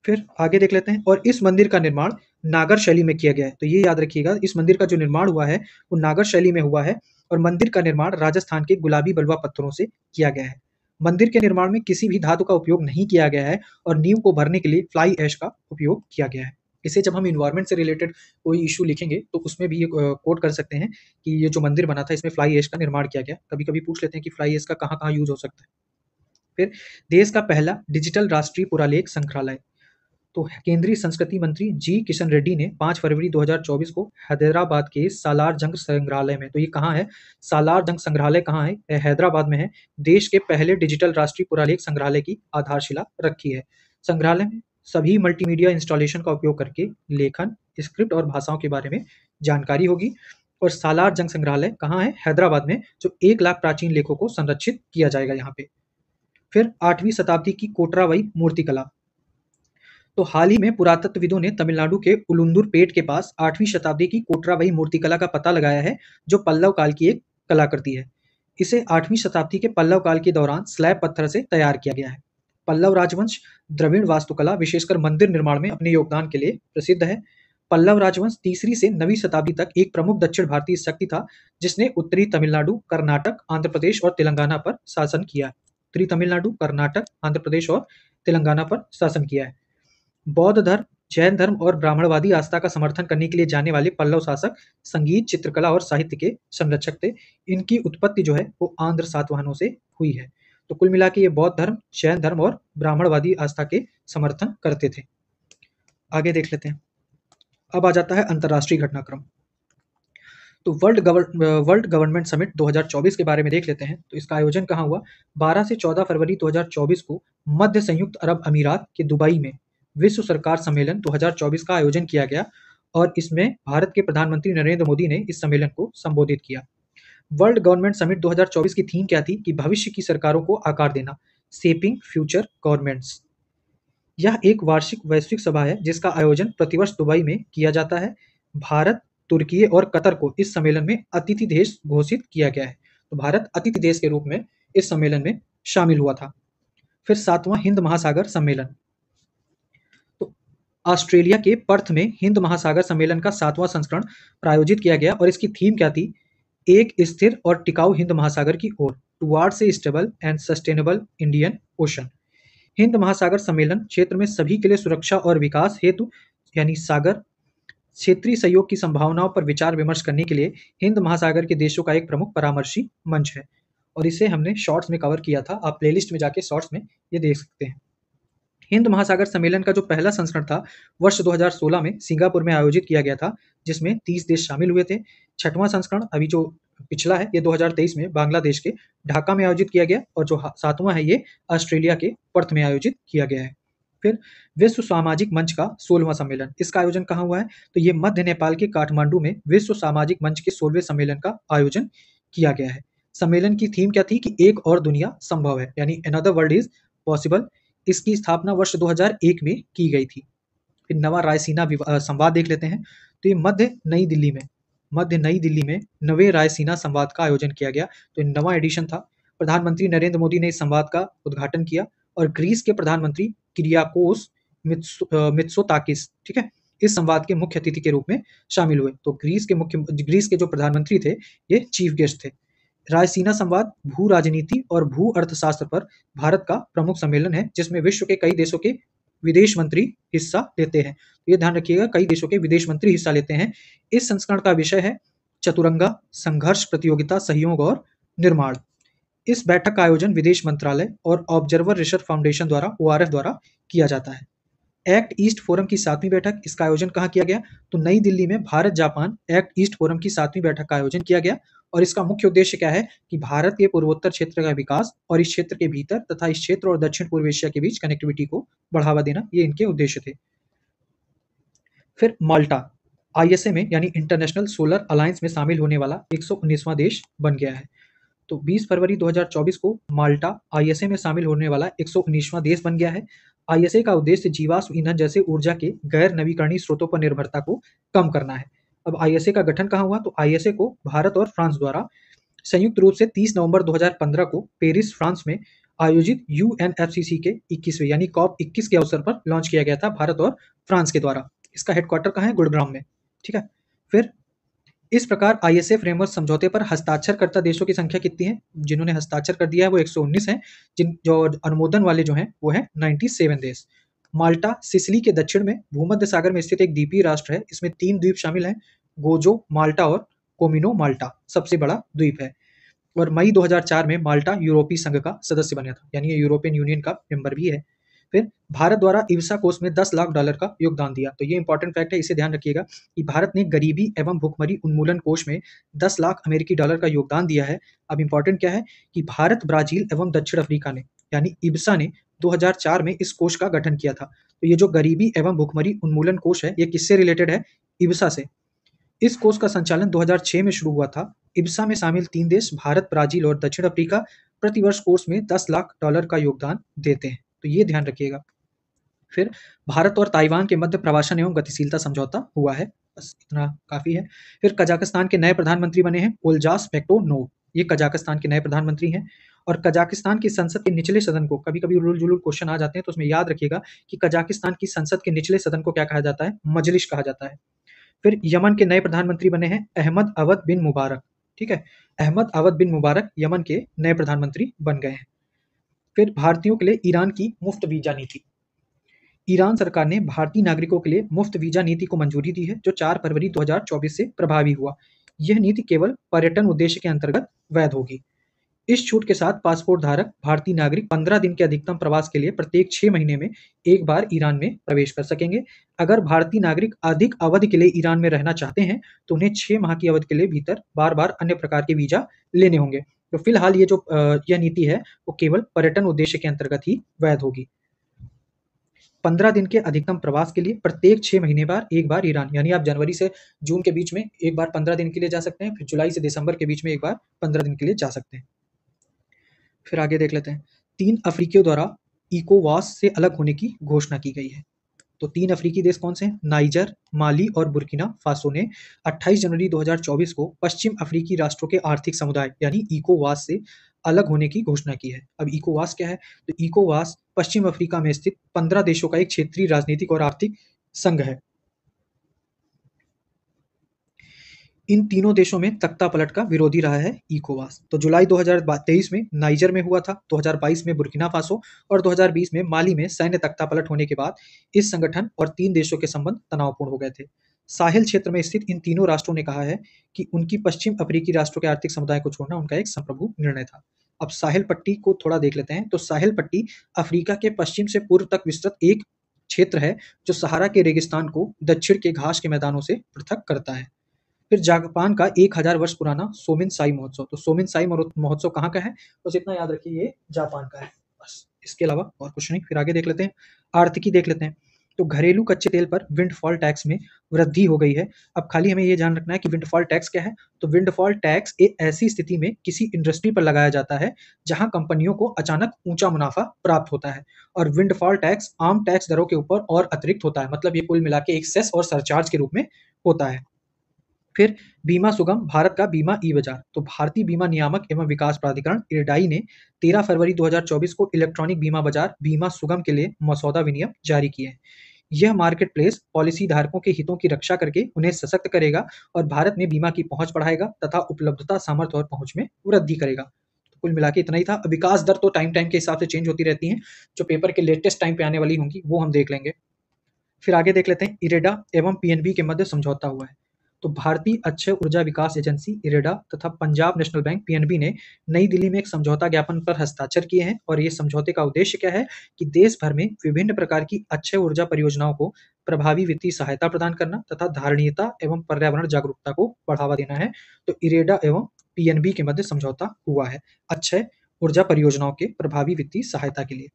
फिर आगे देख लेते हैं। और इस मंदिर का निर्माण नागर शैली में किया गया है। तो ये याद रखिएगा, इस मंदिर का जो निर्माण हुआ है वो नागर शैली में हुआ है और मंदिर का निर्माण राजस्थान के गुलाबी बलुआ पत्थरों से किया गया है। मंदिर के निर्माण में किसी भी धातु का उपयोग नहीं किया गया है और नींव को भरने के लिए फ्लाई ऐश का उपयोग किया गया है। इसे जब हम एनवायरनमेंट से रिलेटेड कोई इश्यू लिखेंगे तो उसमें भी ये कोट कर सकते हैं कि ये जो मंदिर बना था इसमें फ्लाई ऐश का निर्माण किया गया। कभी-कभी पूछ लेते हैं कि फ्लाई ऐश का कहाँ-कहाँ यूज़ हो सकता है। फिर देश का पहला डिजिटल राष्ट्रीय पुरालेख संग्रहालय। तो केंद्रीय संस्कृति मंत्री जी किशन रेड्डी ने 5 फरवरी 2024 को हैदराबाद के सालार जंग संग्रहालय में, तो ये कहाँ है? सालार जंग संग्रहालय कहाँ है? ये हैदराबाद में है। देश के पहले डिजिटल राष्ट्रीय पुरालेख संग्रहालय की आधारशिला रखी है। संग्रहालय में सभी मल्टीमीडिया इंस्टॉलेशन का उपयोग करके लेखन, स्क्रिप्ट और भाषाओं के बारे में जानकारी होगी। और सालार जंग संग्रहालय कहाँ है? हैदराबाद में, जो 1 लाख प्राचीन लेखों को संरक्षित किया जाएगा यहाँ पे। फिर 8वीं शताब्दी की कोटरावई मूर्तिकला। तो हाल ही में पुरातत्वविदों ने तमिलनाडु के उलुंदुर पेट के पास 8वीं शताब्दी की कोटरावई मूर्तिकला का पता लगाया है, जो पल्लव काल की एक कलाकृति है। इसे 8वीं शताब्दी के पल्लव काल के दौरान स्लैब पत्थर से तैयार किया गया है। पल्लव राजवंश द्रविड़ वास्तुकला, विशेषकर मंदिर निर्माण में अपने योगदान के लिए प्रसिद्ध है। पल्लव राजवंश 3री से 9वीं शताब्दी तक एक प्रमुख दक्षिण भारतीय शक्ति था, जिसने उत्तरी तमिलनाडु, कर्नाटक, आंध्र प्रदेश और तेलंगाना पर शासन किया। उत्तरी तमिलनाडु, कर्नाटक, आंध्र प्रदेश और तेलंगाना पर शासन किया है। बौद्ध धर्म, जैन धर्म और ब्राह्मणवादी आस्था का समर्थन करने के लिए जाने वाले पल्लव शासक संगीत, चित्रकला और साहित्य के संरक्षक थे। इनकी उत्पत्ति जो है वो आंध्र सातवाहनों से हुई है। तो कुल मिला के ये बौद्ध धर्म, जैन धर्म और ब्राह्मणवादी आस्था के समर्थन करते थे। आगे देख लेते हैं। अब आ जाता है अंतर्राष्ट्रीय घटनाक्रम। तो वर्ल्ड गवर्नमेंट समिट 2024 के बारे में देख लेते हैं। तो इसका आयोजन कहाँ हुआ? 12 से 14 फरवरी 2024 को मध्य संयुक्त अरब अमीरात के दुबई में विश्व सरकार सम्मेलन 2024 का आयोजन किया गया और इसमें भारत के प्रधानमंत्री नरेंद्र मोदी ने इस सम्मेलन को संबोधित किया। वर्ल्ड गवर्नमेंट समिट 2024 की थीम क्या थी? कि भविष्य की सरकारों को आकार देना, शेपिंग फ्यूचर गवर्नमेंट्स। यह एक वार्षिक वैश्विक सभा है जिसका आयोजन प्रतिवर्ष दुबई में किया जाता है। भारत, तुर्की और कतर को इस सम्मेलन में अतिथि देश घोषित किया गया है। तो भारत अतिथि देश के रूप में इस सम्मेलन में शामिल हुआ था। फिर 7वां हिंद महासागर सम्मेलन। तो ऑस्ट्रेलिया के पर्थ में हिंद महासागर सम्मेलन का 7वां संस्करण प्रायोजित किया गया और इसकी थीम क्या थी? एक स्थिर और टिकाऊ हिंद महासागर की ओर, towards a stable and sustainable Indian Ocean. हिंद महासागर सम्मेलन क्षेत्र में सभी के लिए सुरक्षा और विकास हेतु, यानी सागर क्षेत्रीय सहयोग की संभावनाओं पर विचार विमर्श करने के लिए हिंद महासागर के देशों का एक प्रमुख परामर्शी मंच है। और इसे हमने शॉर्ट्स में कवर किया था, आप प्लेलिस्ट में जाके शॉर्ट्स में ये देख सकते हैं। हिंद महासागर सम्मेलन का जो पहला संस्करण था वर्ष 2016 में सिंगापुर में आयोजित किया गया था, जिसमें 30 देश शामिल हुए थे। 6वां संस्करण अभी जो पिछला है ये 2023 में बांग्लादेश के ढाका में आयोजित किया गया और जो 7वां है ये ऑस्ट्रेलिया के पर्थ में आयोजित किया गया है। फिर विश्व सामाजिक मंच का 16वां सम्मेलन, इसका आयोजन कहाँ हुआ है? तो ये मध्य नेपाल के काठमांडू में विश्व सामाजिक मंच के 16वें सम्मेलन का आयोजन किया गया है। सम्मेलन की थीम क्या थी? कि एक और दुनिया संभव है, यानी अनदर वर्ल्ड इज पॉसिबल। इसकी स्थापना वर्ष 2001 में की गई थी। फिर नवा रायसीना संवाद देख लेते हैं। तो ये मध्य नई दिल्ली में नवे रायसीना संवाद का आयोजन किया गया। तो नवा एडिशन था। प्रधानमंत्री नरेंद्र मोदी ने इस संवाद का उद्घाटन किया और ग्रीस के प्रधानमंत्री किरियाकोस मित्सोताकिस, ठीक है, इस संवाद के मुख्य अतिथि के रूप में शामिल हुए। तो ग्रीस के जो प्रधानमंत्री थे ये चीफ गेस्ट थे। रायसीना संवाद भू राजनीति और भू अर्थशास्त्र पर भारत का प्रमुख सम्मेलन है, जिसमें विश्व के कई देशों के विदेश मंत्री हिस्सा लेते हैं। तो ये ध्यान रखिएगा, कई देशों के विदेश मंत्री हिस्सा लेते हैं। इस संस्करण का विषय है चतुरंगा, संघर्ष, प्रतियोगिता, सहयोग और निर्माण। इस बैठक का आयोजन विदेश मंत्रालय और ऑब्जर्वर रिसर्च फाउंडेशन द्वारा ORF द्वारा किया जाता है। एक्ट ईस्ट फोरम की 7वीं बैठक, इसका आयोजन कहाँ किया गया? तो नई दिल्ली में Bharat Japan act east forum की 7वीं बैठक का आयोजन किया गया और इसका मुख्य उद्देश्य क्या है? कि भारत के पूर्वोत्तर क्षेत्र का विकास और इस क्षेत्र के भीतर तथा इस क्षेत्र और दक्षिण पूर्व एशिया के बीच कनेक्टिविटी को बढ़ावा देना, ये इनके उद्देश्य थे। फिर माल्टा ISA में, यानी इंटरनेशनल सोलर अलायंस में शामिल होने वाला 119वां देश बन गया है। तो 20 फरवरी 2024 को माल्टा ISA में शामिल होने वाला 119वां देश बन गया है। ISA का उद्देश्य जीवाश्म ईंधन जैसे ऊर्जा के गैर नवीकरणीय स्रोतों पर निर्भरता को कम करना है। अब ISA का गठन कहाँ हुआ? तो ISA को भारत और फ्रांस द्वारा संयुक्त रूप से 30 नवंबर 2015 को पेरिस, फ्रांस में आयोजित UNFCCC के 21वें यानी COP21 के अवसर पर लॉन्च किया गया था, भारत और फ्रांस के द्वारा। इसका हेडक्वार्टर कहाँ है? गुड़गांव में, ठीक है। फिर इस प्रकार आईएसए फ्रेमवर्क समझौते पर हस्ताक्षरकर्ता देशों की संख्या कितनी है? जिन्होंने हस्ताक्षर कर दिया है वो 119 हैं, जिन जो अनुमोदन वाले जो हैं वो हैं 97 देश। माल्टा सिसिली के दक्षिण में भूमध्य सागर में स्थित एक द्वीपीय राष्ट्र है। इसमें 3 द्वीप शामिल हैं, गोजो, माल्टा और कोमिनो माल्टा सबसे बड़ा द्वीप है। और मई 2004 में माल्टा यूरोपीय संघ का सदस्य बना था, यानी ये यूरोपियन यूनियन का मेंबर भी है। फिर भारत द्वारा इब्सा कोष में $10 लाख का योगदान दिया। तो ये इंपॉर्टेंट फैक्ट है, इसे ध्यान रखिएगा कि भारत ने गरीबी एवं भुखमरी उन्मूलन कोष में $10 लाख अमेरिकी डॉलर का योगदान दिया है। अब इंपॉर्टेंट क्या है कि भारत, ब्राजील एवं दक्षिण अफ्रीका ने, यानी इब्सा ने 2004 में इस कोष का गठन किया था। तो ये जो गरीबी एवं भुखमरी उन्मूलन कोष है, ये किससे रिलेटेड है? इब्सा से। इस कोष का संचालन 2006 में शुरू हुआ था। इब्सा में शामिल 3 देश भारत, ब्राजील और दक्षिण अफ्रीका प्रतिवर्ष कोष में $10 लाख का योगदान देते हैं। तो ये ध्यान रखिएगा। फिर भारत और ताइवान के मध्य प्रवासन एवं गतिशीलता समझौता हुआ है। बस इतना काफ़ी है। फिर कजाकिस्तान के नए प्रधानमंत्री बने हैं ओल्जास बेक्टोनोव। ये कजाकिस्तान के नए प्रधानमंत्री हैं। और कजाकिस्तान की संसद के निचले सदन को, कभी-कभी उलूल-जुलूल क्वेश्चन आ जाते हैं, तो उसमें याद रखिएगा कि कजाकिस्तान की संसद के निचले सदन को क्या कहा जाता है? मजलिस कहा जाता है। फिर यमन के नए प्रधानमंत्री बने हैं अहमद अवद बिन मुबारक, ठीक है। अहमद अवद बिन मुबारक यमन के नए प्रधानमंत्री बन गए हैं। फिर भारतीयों के लिए ईरान की मुफ्त वीजा नीति। ईरान सरकार ने भारतीय नागरिकों के लिए मुफ्त वीजा नीति को मंजूरी दी है, जो 4 फरवरी 2024 से प्रभावी हुआ। यह नीति केवल पर्यटन उद्देश्य के अंतर्गत वैध होगी। इस छूट के साथ पासपोर्ट धारक भारतीय नागरिक 15 दिन के अधिकतम प्रवास के लिए प्रत्येक 6 महीने में एक बार ईरान में प्रवेश कर सकेंगे। अगर भारतीय नागरिक अधिक अवधि के लिए ईरान में रहना चाहते हैं तो उन्हें 6 माह की अवधि के लिए भीतर बार-बार अन्य प्रकार के वीजा लेने होंगे। तो फिलहाल ये जो यह नीति है वो केवल पर्यटन उद्देश्य के अंतर्गत ही वैध होगी। 15 दिन के अधिकतम प्रवास के लिए प्रत्येक 6 महीने बाद एक बार ईरान, यानी आप जनवरी से जून के बीच में एक बार 15 दिन के लिए जा सकते हैं, फिर जुलाई से दिसंबर के बीच में एक बार 15 दिन के लिए जा सकते हैं। फिर आगे देख लेते हैं। 3 अफ्रीकियों द्वारा इकोवास से अलग होने की घोषणा की गई है। तो 3 अफ्रीकी देश कौन से हैं? नाइजर, माली और बुर्किना फासो ने 28 जनवरी 2024 को पश्चिम अफ्रीकी राष्ट्रों के आर्थिक समुदाय यानी इकोवास से अलग होने की घोषणा की है। अब इकोवास क्या है? तो इकोवास पश्चिम अफ्रीका में स्थित 15 देशों का एक क्षेत्रीय राजनीतिक और आर्थिक संघ है। इन तीनों देशों में तख्तापलट का विरोधी रहा है इकोवास। तो जुलाई 2023 में नाइजर में हुआ था, 2022 में बुर्किना फासो और 2020 में माली में सैन्य तख्तापलट होने के बाद इस संगठन और 3 देशों के संबंध तनावपूर्ण हो गए थे। साहिल क्षेत्र में स्थित इन तीनों राष्ट्रों ने कहा है कि उनकी पश्चिम अफ्रीकी राष्ट्रों के आर्थिक समुदाय को छोड़ना उनका एक संप्रभु निर्णय था। अब साहिल पट्टी को थोड़ा देख लेते हैं। तो साहिल पट्टी अफ्रीका के पश्चिम से पूर्व तक विस्तृत एक क्षेत्र है जो सहारा के रेगिस्तान को दक्षिण के घास के मैदानों से पृथक करता है। फिर जापान का 1000 वर्ष पुराना सोमिन साई महोत्सव। तो सोमिन साई महोत्सव कहाँ का है? बस इतना याद रखिए, ये जापान का है। बस इसके अलावा और कुछ नहीं। फिर आगे देख लेते हैं, आर्थिकी देख लेते हैं। तो घरेलू कच्चे तेल पर विंडफॉल टैक्स में वृद्धि हो गई है। अब खाली हमें ये ध्यान रखना है कि विंडफॉल टैक्स क्या है। तो विंडफॉल टैक्स एक ऐसी स्थिति में किसी इंडस्ट्री पर लगाया जाता है जहां कंपनियों को अचानक ऊंचा मुनाफा प्राप्त होता है। और विंडफॉल टैक्स आम टैक्स दरों के ऊपर और अतिरिक्त होता है, मतलब ये कुल मिला के एक सेस और सरचार्ज के रूप में होता है। फिर बीमा सुगम भारत का बीमा ई बाजार। तो भारतीय बीमा नियामक एवं विकास प्राधिकरण इरडाई ने 13 फरवरी 2024 को इलेक्ट्रॉनिक बीमा बाजार बीमा सुगम के लिए मसौदा विनियम जारी किए हैं। यह मार्केट प्लेस पॉलिसी धारकों के हितों की रक्षा करके उन्हें सशक्त करेगा और भारत में बीमा की पहुंच बढ़ाएगा तथा उपलब्धता, सामर्थ्य और पहुंच में वृद्धि करेगा। तो कुल मिला के इतना ही था। विकास दर तो टाइम टाइम के हिसाब से चेंज होती रहती हैं, जो पेपर के लेटेस्ट टाइम पे आने वाली होंगी वो हम देख लेंगे। फिर आगे देख लेते हैं, इरेडा एवं पीएनबी के मध्य समझौता हुआ है। तो भारतीय अक्षय ऊर्जा विकास एजेंसी इरेडा तथा पंजाब नेशनल बैंक पीएनबी ने नई दिल्ली में एक समझौता ज्ञापन पर हस्ताक्षर किए हैं। और ये समझौते का उद्देश्य क्या है कि देश भर में विभिन्न प्रकार की अक्षय ऊर्जा परियोजनाओं को प्रभावी वित्तीय सहायता प्रदान करना तथा धारणीयता एवं पर्यावरण जागरूकता को बढ़ावा देना है। तो इरेडा एवं पीएनबी के मध्य समझौता हुआ है अक्षय ऊर्जा परियोजनाओं के प्रभावी वित्तीय सहायता के लिए।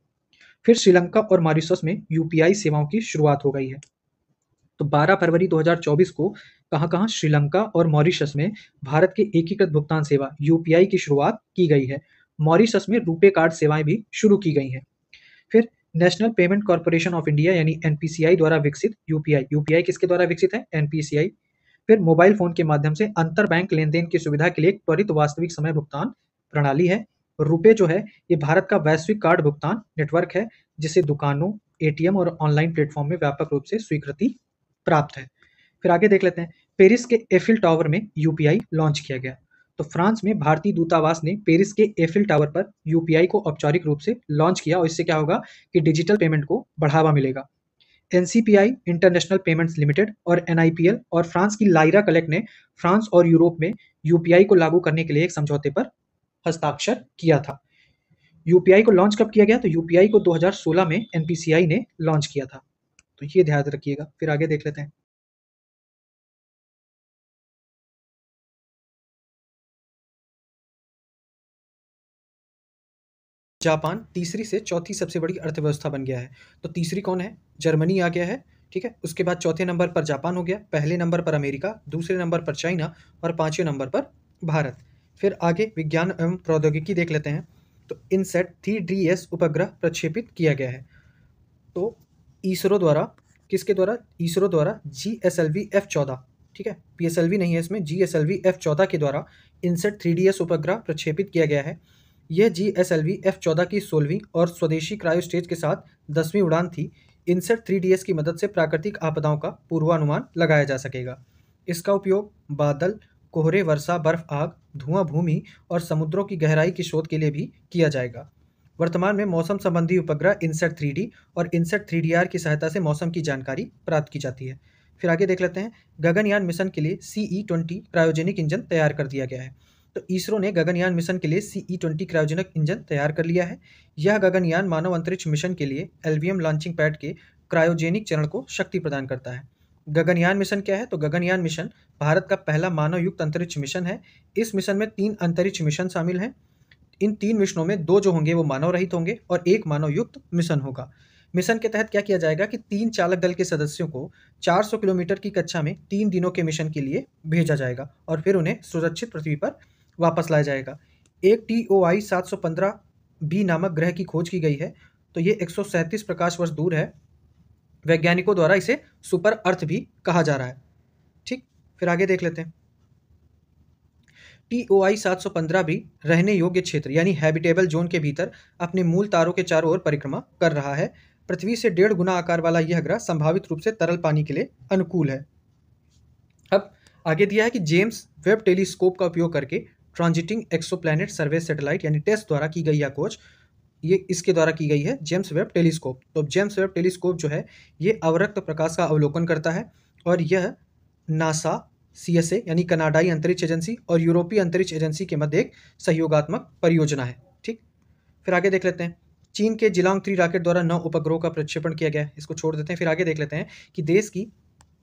फिर श्रीलंका और मॉरिशस में यूपीआई सेवाओं की शुरुआत हो गई है। तो 12 फरवरी 2024 को कहाँ-कहाँ? श्रीलंका और मॉरिशस में भारत के एकीकृत भुगतान सेवा यूपीआई की शुरुआत की गई है। मॉरिशस में रुपे कार्ड सेवाएं भी शुरू की गई हैं। फिर national payment corporation of India यानी एनपीसीआई द्वारा विकसित यूपीआई। यूपीआई किसके द्वारा विकसित है? एनपीसीआई। फिर मोबाइल फोन के माध्यम से अंतर बैंक लेन-देन की सुविधा के लिए एक त्वरित वास्तविक समय भुगतान प्रणाली है। रुपे जो है ये भारत का वैश्विक कार्ड भुगतान नेटवर्क है जिसे दुकानों, एटीएम और ऑनलाइन प्लेटफॉर्म में व्यापक रूप से स्वीकृति प्राप्त है। फिर आगे देख लेते हैं, पेरिस के एफिल टावर में यूपीआई लॉन्च किया गया। तो फ्रांस में भारतीय दूतावास ने पेरिस के एफिल टावर पर यूपीआई को औपचारिक रूप से लॉन्च किया और इससे क्या होगा कि डिजिटल पेमेंट को बढ़ावा मिलेगा। एनसीपीआई इंटरनेशनल पेमेंट्स लिमिटेड और एनआईपीएल और फ्रांस की लाइरा कलेक्ट ने फ्रांस और यूरोप में यूपीआई को लागू करने के लिए एक समझौते पर हस्ताक्षर किया था। यूपीआई को लॉन्च कब किया गया? तो यूपीआई को 2016 में एनपीसीआई ने लॉन्च किया था। तो ये ध्यान रखिएगा। फिर आगे देख लेते हैं। जापान तीसरी से चौथी सबसे बड़ी अर्थव्यवस्था बन गया है। तो तीसरी कौन है? जर्मनी आ गया है, ठीक है। उसके बाद चौथे नंबर पर जापान हो गया, पहले नंबर पर अमेरिका, दूसरे नंबर पर चाइना और पांचवें नंबर पर भारत। फिर आगे विज्ञान एवं प्रौद्योगिकी देख लेते हैं। तो इनसेट 3DS उपग्रह प्रक्षेपित किया गया है। तो इसरो द्वारा, किसके द्वारा? इसरो द्वारा GSLV F14, ठीक है, PSLV नहीं है इसमें, GSLV F14 के द्वारा इनसेट 3DS उपग्रह प्रक्षेपित किया गया है। यह GSLV F14 की 16वीं और स्वदेशी क्रायो स्टेज के साथ 10वीं उड़ान थी। इनसेट 3DS की मदद से प्राकृतिक आपदाओं का पूर्वानुमान लगाया जा सकेगा। इसका उपयोग बादल, कोहरे, वर्षा, बर्फ, आग, धुआं, भूमि और समुद्रों की गहराई की शोध के लिए भी किया जाएगा। वर्तमान में मौसम संबंधी उपग्रह इनसेट 3D और इनसेट 3DR की सहायता से मौसम की जानकारी प्राप्त की जाती है। फिर आगे देख लेते हैं, गगनयान मिशन के लिए CE-20 क्रायोजेनिक इंजन तैयार कर दिया गया है। तो इसरो ने गगनयान मिशन के लिए CE-20 क्रायोजेनिक इंजन तैयार कर लिया है। यह गगनयान मानव अंतरिक्ष मिशन के लिए LVM लॉन्चिंग पैड के क्रायोजेनिक चरण को शक्ति प्रदान करता है। गगनयान मिशन क्या है? तो गगनयान मिशन भारत का पहला मानव युक्त अंतरिक्ष मिशन है। इस मिशन में 3 अंतरिक्ष मिशन शामिल हैं। इन 3 मिशनों में 2 जो होंगे वो मानव रहित होंगे और 1 मानव युक्त मिशन होगा। मिशन के तहत क्या किया जाएगा कि 3 चालक दल के सदस्यों को 400 किलोमीटर की कक्षा में 3 दिनों के मिशन के लिए भेजा जाएगा और फिर उन्हें सुरक्षित पृथ्वी पर वापस लाया जाएगा। एक TOI 715b नामक ग्रह की खोज की गई है। तो ये 137 प्रकाश वर्ष दूर है। वैज्ञानिकों द्वारा इसे सुपर अर्थ भी कहा जा रहा है, ठीक। फिर आगे देख लेते हैं, TOI 715b रहने योग्य क्षेत्र यानी हैबिटेबल जोन के भीतर अपने मूल तारों के चारों ओर परिक्रमा कर रहा है। पृथ्वी से 1.5 गुना आकार वाला यह ग्रह संभावित रूप से तरल पानी के लिए अनुकूल है। अब आगे दिया है कि जेम्स वेब टेलीस्कोप का उपयोग करके ट्रांजिटिंग एक्सोप्लैनेट सर्वे सैटेलाइट यानी टेस्ट द्वारा की गई यह खोज, ये इसके द्वारा की गई है, जेम्स वेब टेलीस्कोप। तो जेम्स वेब टेलीस्कोप जो है ये अवरक्त प्रकाश का अवलोकन करता है और यह नासा, CSA यानी कनाडाई अंतरिक्ष एजेंसी और यूरोपीय अंतरिक्ष एजेंसी के मध्य एक सहयोगात्मक परियोजना है, ठीक। फिर आगे देख लेते हैं, चीन के जिलांग 3 रॉकेट द्वारा 9 उपग्रहों का प्रक्षेपण किया गया है। इसको छोड़ देते हैं। फिर आगे देख लेते हैं कि देश की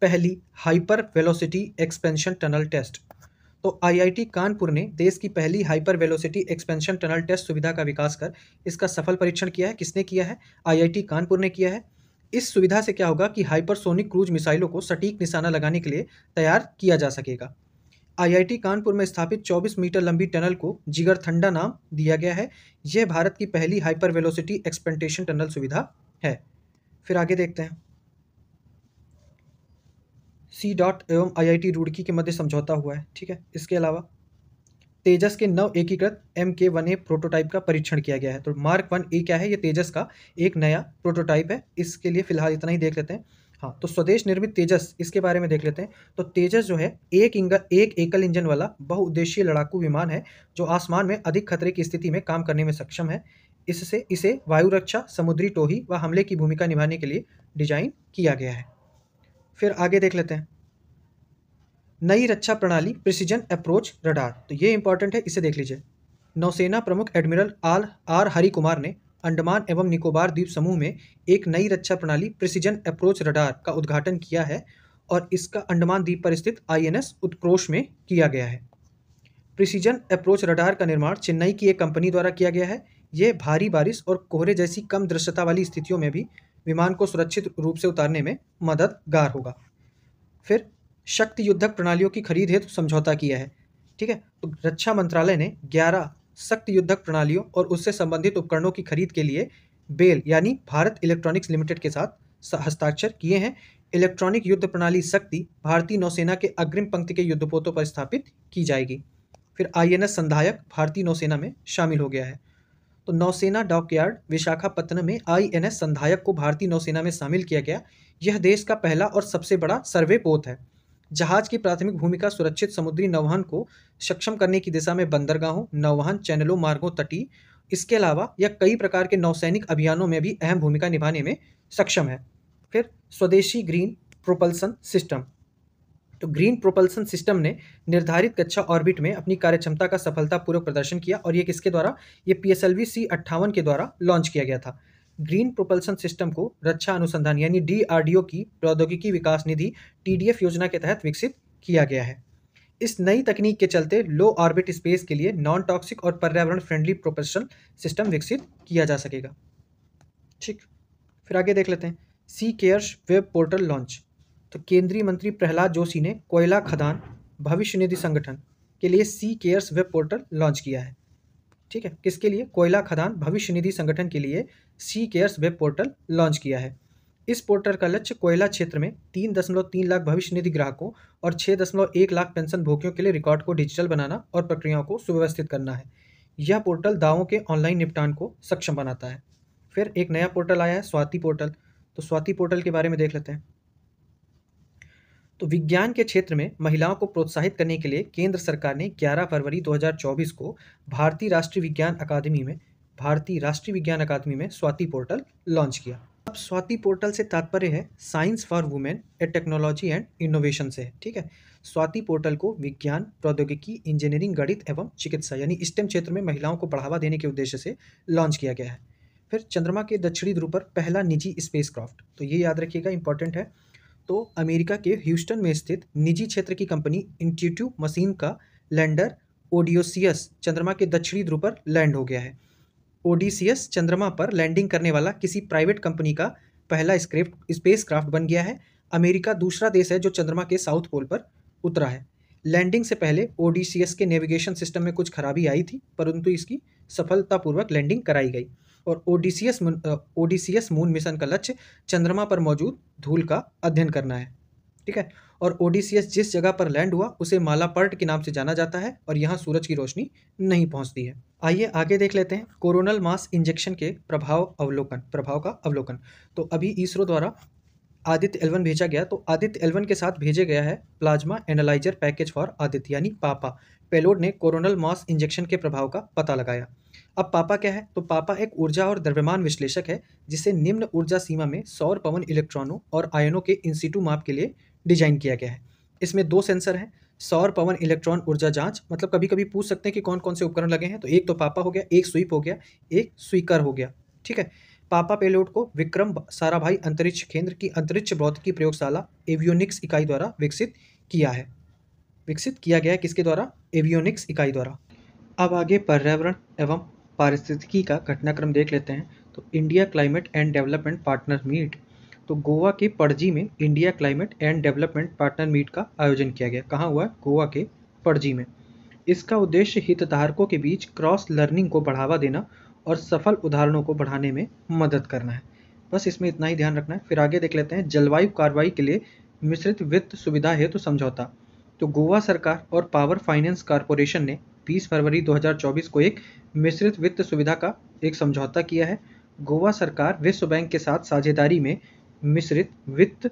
पहली hyper velocity expansion tunnel test. तो IIT कानपुर ने देश की पहली hyper velocity expansion tunnel test सुविधा का विकास कर इसका सफल परीक्षण किया है। किसने किया है? IIT कानपुर ने किया है। इस सुविधा से क्या होगा कि हाइपरसोनिक क्रूज मिसाइलों को सटीक निशाना लगाने के लिए तैयार किया जा सकेगा। IIT कानपुर में स्थापित 24 मीटर लंबी टनल को जिगरथंडा नाम दिया गया है। यह भारत की पहली हाइपर वेलोसिटी एक्सपेंटेशन टनल सुविधा है। फिर आगे देखते हैं, C-DOT एवं IIT रुड़की के मध्य समझौता हुआ है, ठीक है। इसके अलावा तेजस के नव एकीकृत MK-1A प्रोटोटाइप का परीक्षण किया गया है। तो मार्क 1A क्या है? ये तेजस का एक नया प्रोटोटाइप है। इसके लिए फिलहाल इतना ही देख लेते हैं। हाँ, तो स्वदेश निर्मित तेजस, इसके बारे में देख लेते हैं। तो तेजस जो है एक एकल इंजन वाला बहुउद्देशीय लड़ाकू विमान है जो आसमान में अधिक खतरे की स्थिति में काम करने में सक्षम है। इससे इसे वायु रक्षा, समुद्री टोही व हमले की भूमिका निभाने के लिए डिजाइन किया गया है। फिर आगे देख लेते हैं, नई रक्षा प्रणाली प्रिसीजन अप्रोच रडार। तो ये इंपॉर्टेंट है, इसे देख लीजिए। नौसेना प्रमुख एडमिरल आर हरि कुमार ने अंडमान एवं निकोबार द्वीप समूह में एक नई रक्षा प्रणाली प्रिसीजन अप्रोच रडार का उद्घाटन किया है और इसका अंडमान द्वीप पर स्थित INS उत्कृष्ट में किया गया है। प्रिसीजन अप्रोच रडार का निर्माण चेन्नई की एक कंपनी द्वारा किया गया है। यह भारी बारिश और कोहरे जैसी कम दृश्यता वाली स्थितियों में भी विमान को सुरक्षित रूप से उतारने में मददगार होगा। फिर शक्ति युद्धक प्रणालियों की खरीद हेतु समझौता किया है, ठीक है। तो रक्षा मंत्रालय ने 11 शक्ति युद्धक प्रणालियों और उससे संबंधित उपकरणों की खरीद के लिए बेल यानी भारत इलेक्ट्रॉनिक्स लिमिटेड के साथ हस्ताक्षर किए हैं। इलेक्ट्रॉनिक युद्ध प्रणाली शक्ति भारतीय नौसेना के अग्रिम पंक्ति के युद्धपोतों पर स्थापित की जाएगी। फिर INS संधायक भारतीय नौसेना में शामिल हो गया है। तो नौसेना डॉकयार्ड विशाखापत्तनम में INS संधायक को भारतीय नौसेना में शामिल किया गया। यह देश का पहला और सबसे बड़ा सर्वे पोत है। जहाज की प्राथमिक भूमिका सुरक्षित समुद्री नौवहन को सक्षम करने की दिशा में बंदरगाहों, नौवहन चैनलों, मार्गों, तटीय, इसके अलावा यह कई प्रकार के नौसैनिक अभियानों में भी अहम भूमिका निभाने में सक्षम है। फिर स्वदेशी ग्रीन प्रोपल्सन सिस्टम। तो ग्रीन प्रोपल्सन सिस्टम ने निर्धारित कक्षा ऑर्बिट में अपनी कार्यक्षमता का सफलतापूर्वक प्रदर्शन किया और ये किसके द्वारा, ये PSLV C-58 के द्वारा लॉन्च किया गया था। ग्रीन प्रोपल्सन सिस्टम को रक्षा अनुसंधान यानी DRDO की प्रौद्योगिकी विकास निधि TDF योजना के तहत विकसित किया गया है। इस नई तकनीक के चलते लो ऑर्बिट स्पेस के लिए नॉन टॉक्सिक और पर्यावरण फ्रेंडली प्रोपल्सन सिस्टम विकसित किया जा सकेगा। ठीक, फिर आगे देख लेते हैं। सी केयर्स वेब पोर्टल लॉन्च। तो केंद्रीय मंत्री प्रहलाद जोशी ने कोयला खदान भविष्य निधि संगठन के लिए सी केयर्स वेब पोर्टल लॉन्च किया है। ठीक है, किसके लिए, कोयला खदान भविष्य निधि संगठन के लिए सी केयर्स वेब पोर्टल लॉन्च किया है। इस पोर्टल का लक्ष्य कोयला क्षेत्र में 3.3 लाख भविष्य निधि ग्राहकों और 6.1 लाख पेंशन भोगियों के लिए रिकॉर्ड को डिजिटल बनाना और प्रक्रियाओं को सुव्यवस्थित करना है। यह पोर्टल दावों के ऑनलाइन निपटान को सक्षम बनाता है। फिर एक नया पोर्टल आया है, स्वाति पोर्टल। तो स्वाति पोर्टल के बारे में देख लेते हैं। तो विज्ञान के क्षेत्र में महिलाओं को प्रोत्साहित करने के लिए केंद्र सरकार ने 11 फरवरी 2024 को भारतीय राष्ट्रीय विज्ञान अकादमी में स्वाति पोर्टल लॉन्च किया। अब स्वाति पोर्टल से तात्पर्य है science for women A technology and innovation से। ठीक है, स्वाति पोर्टल को विज्ञान, प्रौद्योगिकी, इंजीनियरिंग, गणित एवं चिकित्सा यानी स्टेम क्षेत्र में महिलाओं को बढ़ावा देने के उद्देश्य से लॉन्च किया गया है। फिर चंद्रमा के दक्षिणी ध्रुव पर पहला निजी स्पेसक्राफ्ट। तो ये याद रखिएगा, इंपॉर्टेंट है। तो अमेरिका के ह्यूस्टन में स्थित निजी क्षेत्र की कंपनी इंट्यूटिव मशीन का लैंडर ओडियोसियस चंद्रमा के दक्षिणी ध्रुव पर लैंड हो गया है। ओडिसियस चंद्रमा पर लैंडिंग करने वाला किसी प्राइवेट कंपनी का पहला स्पेसक्राफ्ट बन गया है। अमेरिका दूसरा देश है जो चंद्रमा के साउथ पोल पर उतरा है। लैंडिंग से पहले ओडिसियस के नेविगेशन सिस्टम में कुछ खराबी आई थी, परंतु इसकी सफलतापूर्वक लैंडिंग कराई गई। और ओडिसियस मून मिशन का लक्ष्य चंद्रमा पर मौजूद धूल का अध्ययन करना है। ठीक है, और ओडिसियस जिस जगह पर लैंड हुआ उसे मालापर्ट के नाम से जाना जाता है और यहाँ सूरज की रोशनी नहीं पहुँचती है। आइए आगे देख लेते हैं कोरोनल मास इंजेक्शन के प्रभाव का अवलोकन। तो अभी इसरो द्वारा आदित्य L1 भेजा गया। तो आदित्य L1 के साथ भेजे गया है plasma analyser package for Aditya यानी पापा। पेलोड ने कोरोनल मास इंजेक्शन के प्रभाव का पता लगाया। अब पापा क्या है, तो पापा एक ऊर्जा और द्रव्यमान विश्लेषक है जिसे निम्न ऊर्जा सीमा में सौर पवन इलेक्ट्रॉनों और आयनों के इंसिटू माप के लिए डिजाइन किया गया है। इसमें 2 सेंसर हैं। सौर पवन इलेक्ट्रॉन ऊर्जा जांच, मतलब कभी कभी पूछ सकते हैं कि कौन कौन से उपकरण लगे हैं। तो एक तो पापा हो गया, एक स्वीप हो गया, एक स्वीकर हो गया। ठीक है, पापा पेलोड को विक्रम साराभाई अंतरिक्ष केंद्र की अंतरिक्ष भौतिकी प्रयोगशाला एवियोनिक्स इकाई द्वारा विकसित किया गया है। किसके द्वारा, एवियोनिक्स इकाई द्वारा। अब आगे पर्यावरण एवं पारिस्थितिकी का घटनाक्रम देख लेते हैं। तो India climate and development partner meet. तो गोवा के पणजी में India climate and development partner meet का आयोजन किया गया। कहाँ हुआ, गोवा के पणजी में। इसका उद्देश्य हितधारकों के बीच क्रॉस लर्निंग को बढ़ावा देना और सफल उदाहरणों को बढ़ाने में मदद करना है। बस इसमें इतना ही ध्यान रखना है। फिर आगे देख लेते हैं जलवायु कार्रवाई के लिए मिश्रित वित्त सुविधा हेतु समझौता। तो गोवा सरकार और पावर फाइनेंस कॉरपोरेशन ने 20 फरवरी 2024 को एक मिश्रित वित्त सुविधा का एक समझौता किया है। गोवा सरकार विश्व बैंक के साथ साझेदारी में मिश्रित वित्त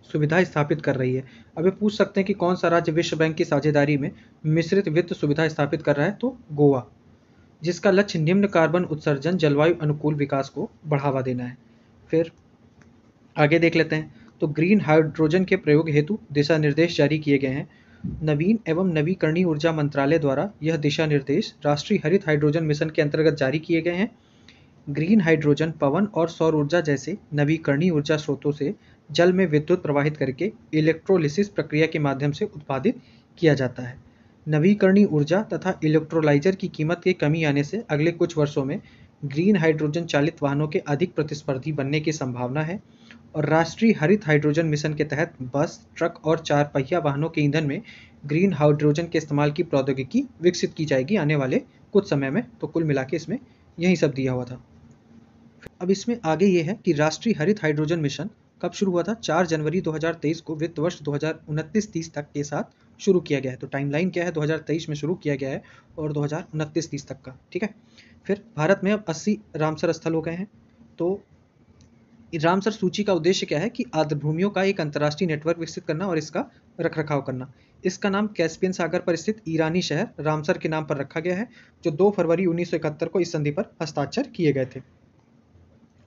सुविधा स्थापित कर रही है। अब ये पूछ सकते हैं कि कौन सा राज्य विश्व बैंक की साझेदारी में मिश्रित वित्त सुविधा स्थापित कर रहा है, तो गोवा, जिसका लक्ष्य निम्न कार्बन उत्सर्जन जलवायु अनुकूल विकास को बढ़ावा देना है। फिर आगे देख लेते हैं। तो ग्रीन हाइड्रोजन के प्रयोग हेतु दिशा निर्देश जारी किए गए हैं। नवीन एवं नवीकरणीय ऊर्जा मंत्रालय द्वारा यह दिशा निर्देश राष्ट्रीय हरित हाइड्रोजन मिशन के अंतर्गत जारी किए गए हैं। ग्रीन हाइड्रोजन पवन और सौर ऊर्जा जैसे नवीकरणीय ऊर्जा स्रोतों से जल में विद्युत प्रवाहित करके इलेक्ट्रोलिसिस प्रक्रिया के माध्यम से उत्पादित किया जाता है। नवीकरणीय ऊर्जा तथा इलेक्ट्रोलाइजर की कीमत की कमी आने से अगले कुछ वर्षों में ग्रीन हाइड्रोजन चालित वाहनों के अधिक प्रतिस्पर्धी बनने की संभावना है। और राष्ट्रीय हरित हाइड्रोजन मिशन के तहत बस, ट्रक और 4 पहिया वाहनों के ईंधन में ग्रीन हाइड्रोजन के इस्तेमाल की प्रौद्योगिकी विकसित की जाएगी आने वाले कुछ समय में। तो कुल मिला के इसमें यही सब दिया हुआ था। अब इसमें आगे ये है कि राष्ट्रीय हरित हाइड्रोजन मिशन कब शुरू हुआ था, 4 जनवरी 2023 को वित्त वर्ष 2029-30 तक के साथ शुरू किया गया है। तो टाइमलाइन क्या है, 2023 में शुरू किया गया है और 2029-30 तक का। ठीक है, फिर भारत में अब 80 रामसर स्थल हो गए हैं। तो रामसर सूची का उद्देश्य क्या है कि आर्द्रभूमियों का एक अंतर्राष्ट्रीय नेटवर्क विकसित करना और इसका रखरखाव करना। इसका नाम कैस्पियन सागर पर स्थित ईरानी शहर रामसर के नाम पर रखा गया है, जो 2 फरवरी 1971 को इस संधि पर हस्ताक्षर किए गए थे।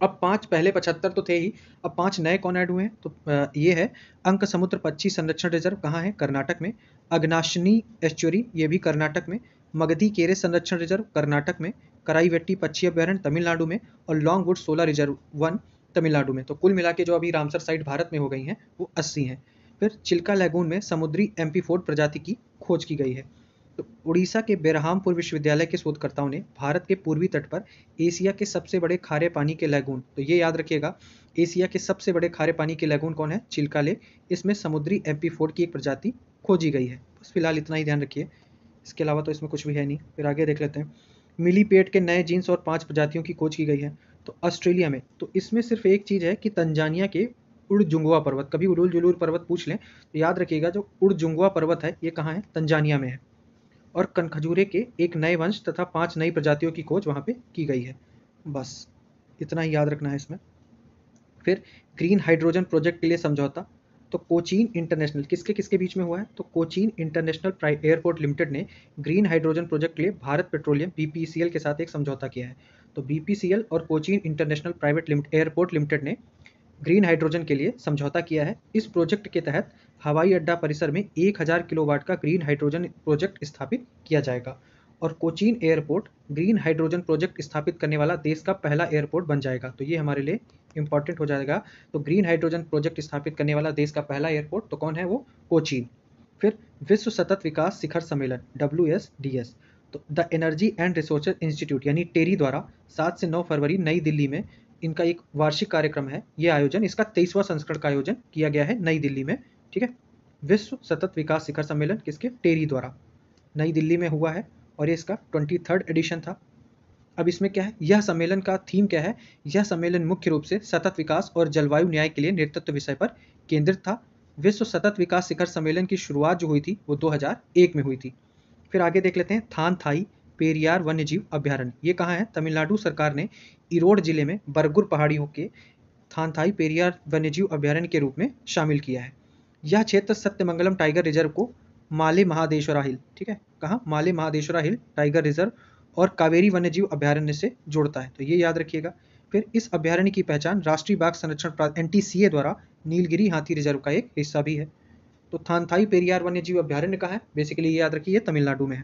अब 5 पहले 75 तो थे ही, अब 5 नए कौन ऐड हुए हैं? तो ये है अंक समुद्र पक्षी संरक्षण रिजर्व, कहाँ है? कर्नाटक में। अग्नाशनी एस्चुरी, ये भी कर्नाटक में। मगधी केरे संरक्षण रिजर्व कर्नाटक में। कराईवेट्टी पक्षी अभ्यारण्य तमिलनाडु में। और Longwood solar reserve one Tamil Nadu में। तो कुल मिला के जो अभी रामसर साइट भारत में हो गई हैं वो 80 हैं। फिर चिल्का लैगून में समुद्री एम्फीफोर्ड प्रजाति की खोज की गई है। तो उड़ीसा के बेरहामपुर विश्वविद्यालय के शोधकर्ताओं ने भारत के पूर्वी तट पर एशिया के सबसे बड़े खारे पानी के लैगून, तो ये याद रखिएगा, एशिया के सबसे बड़े खारे पानी के लैगून कौन है? चिल्का लेक। इसमें समुद्री एम्फीफोर्ड की एक प्रजाति खोजी गई है। बस फिलहाल इतना ही ध्यान रखिए, इसके अलावा तो इसमें कुछ भी है नहीं। फिर आगे देख लेते हैं। मिलीपेड के नए जीन्स और 5 प्रजातियों की खोज की गई है। तो ऑस्ट्रेलिया में, तो इसमें सिर्फ एक चीज़ है कि तंजानिया के उड़जुंगवा पर्वत, कभी उड़ुल जुलूर पर्वत पूछ लें तो याद रखिएगा, जो उड़जुंगवा पर्वत है ये कहाँ है? तंजानिया में है। और कनखजूरे के एक नए वंश तथा 5 नई प्रजातियों की खोज वहाँ पे की गई है। बस इतना ही याद रखना है इसमें। फिर ग्रीन हाइड्रोजन प्रोजेक्ट के लिए समझौता। तो कोचीन इंटरनेशनल किसके किसके बीच में हुआ है? तो कोचीन इंटरनेशनल एयरपोर्ट लिमिटेड ने ग्रीन हाइड्रोजन प्रोजेक्ट के लिए भारत पेट्रोलियम बीपीसीएल के साथ एक समझौता किया है। तो बीपीसीएल और Cochin international private airport limited ने ग्रीन हाइड्रोजन के लिए समझौता किया है। इस प्रोजेक्ट के तहत हवाई अड्डा परिसर में 1000 किलोवाट का ग्रीन हाइड्रोजन प्रोजेक्ट स्थापित किया जाएगा और Cochin airport green hydrogen project स्थापित करने वाला देश का पहला एयरपोर्ट बन जाएगा। तो ये हमारे लिए इंपॉर्टेंट हो जाएगा। तो ग्रीन हाइड्रोजन प्रोजेक्ट स्थापित करने वाला देश का पहला एयरपोर्ट तो कौन है? वो कोचीन। फिर विश्व सतत विकास शिखर सम्मेलन WSDS, तो the energy and resources institute यानी टेरी द्वारा 7 से 9 फरवरी नई दिल्ली में इनका एक वार्षिक कार्यक्रम है। ये आयोजन, इसका 23वां संस्करण का आयोजन किया गया है नई दिल्ली में। ठीक है, विश्व सतत विकास शिखर सम्मेलन किसके? टेरी द्वारा नई दिल्ली में हुआ है और ये इसका 23rd एडिशन था। अब इसमें क्या है? यह सम्मेलन का थीम क्या है? यह सम्मेलन मुख्य रूप से सतत विकास और जलवायु न्याय के लिए नेतृत्व विषय पर केंद्रित था। विश्व सतत विकास शिखर सम्मेलन की शुरुआत जो हुई थी वो 2001 में हुई थी। फिर आगे देख लेते हैं। थान थाई पेरियार वन्यजीव अभ्यारण्य, ये कहाँ है? तमिलनाडु सरकार ने इरोड जिले में बरगुर पहाड़ियों के थानथाई पेरियार वन्यजीव अभ्यारण्य के रूप में शामिल किया है। यह क्षेत्र सत्यमंगलम टाइगर रिजर्व को माले महादेश्वरा हिल, ठीक है, कहाँ? माले महादेश्वरा हिल टाइगर रिजर्व और कावेरी वन्यजीव अभ्यारण्य से जोड़ता है, तो ये याद रखिएगा। फिर इस अभ्यारण्य की पहचान राष्ट्रीय बाघ संरक्षण NTCA द्वारा नीलगिरी हाथी रिजर्व का एक हिस्सा भी है। तो थानथाई पेरियार वन्यजीव अभ्यारण्य कहाँ है? बेसिकली ये याद रखिए, तमिलनाडु में है।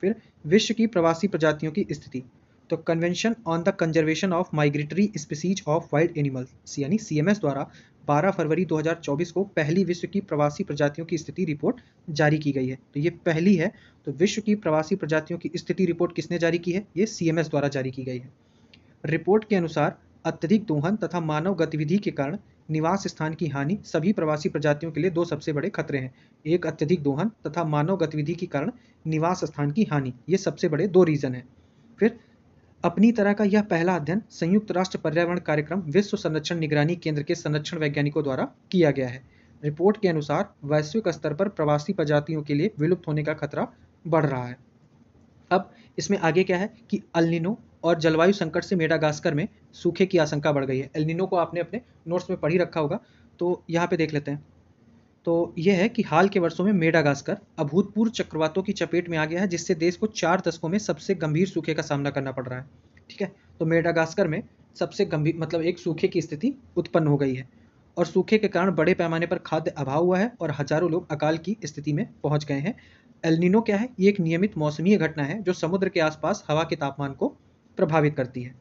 फिर विश्व की प्रवासी प्रजातियों की स्थिति। तो convention on the conservation of migratory species of wild animals यानी CMS द्वारा 12 फरवरी 2024 को पहली विश्व की प्रवासी प्रजातियों की स्थिति रिपोर्ट जारी की गई है। तो ये पहली है। तो विश्व की प्रवासी प्रजातियों की स्थिति रिपोर्ट किसने जारी की है? ये CMS द्वारा जारी की गई है। रिपोर्ट के अनुसार अत्यधिक दोहन तथा मानव गतिविधि के कारण निवास स्थान की हानि सभी प्रवासी प्रजातियों के लिए 2 सबसे बड़े खतरे हैं। एक अत्यधिक दोहन तथा मानव गतिविधि के कारण निवास स्थान की हानि, ये सबसे बड़े 2 रीजन हैं। फिर अपनी तरह का यह पहला अध्ययन संयुक्त राष्ट्र पर्यावरण कार्यक्रम विश्व संरक्षण निगरानी केंद्र के संरक्षण वैज्ञानिकों द्वारा किया गया है। रिपोर्ट के अनुसार वैश्विक स्तर पर प्रवासी प्रजातियों के लिए विलुप्त होने का खतरा बढ़ रहा है। अब इसमें आगे क्या है कि एल्निनो और जलवायु संकट से मेडागास्कर में सूखे की आशंका बढ़ गई है। एल्निनो को आपने अपने नोट्स में पढ़ ही रखा होगा, तो यहाँ पे देख लेते हैं। तो यह है कि हाल के वर्षों में मेडागास्कर अभूतपूर्व चक्रवातों की चपेट में आ गया है, जिससे देश को 4 दशकों में सबसे गंभीर सूखे का सामना करना पड़ रहा है। ठीक है, तो मेडागास्कर में सबसे गंभीर मतलब एक सूखे की स्थिति उत्पन्न हो गई है और सूखे के कारण बड़े पैमाने पर खाद्य अभाव हुआ है और हजारों लोग अकाल की स्थिति में पहुंच गए हैं। एल्निनो क्या है? ये एक नियमित मौसमी घटना है जो समुद्र के आसपास हवा के तापमान को प्रभावित करती है।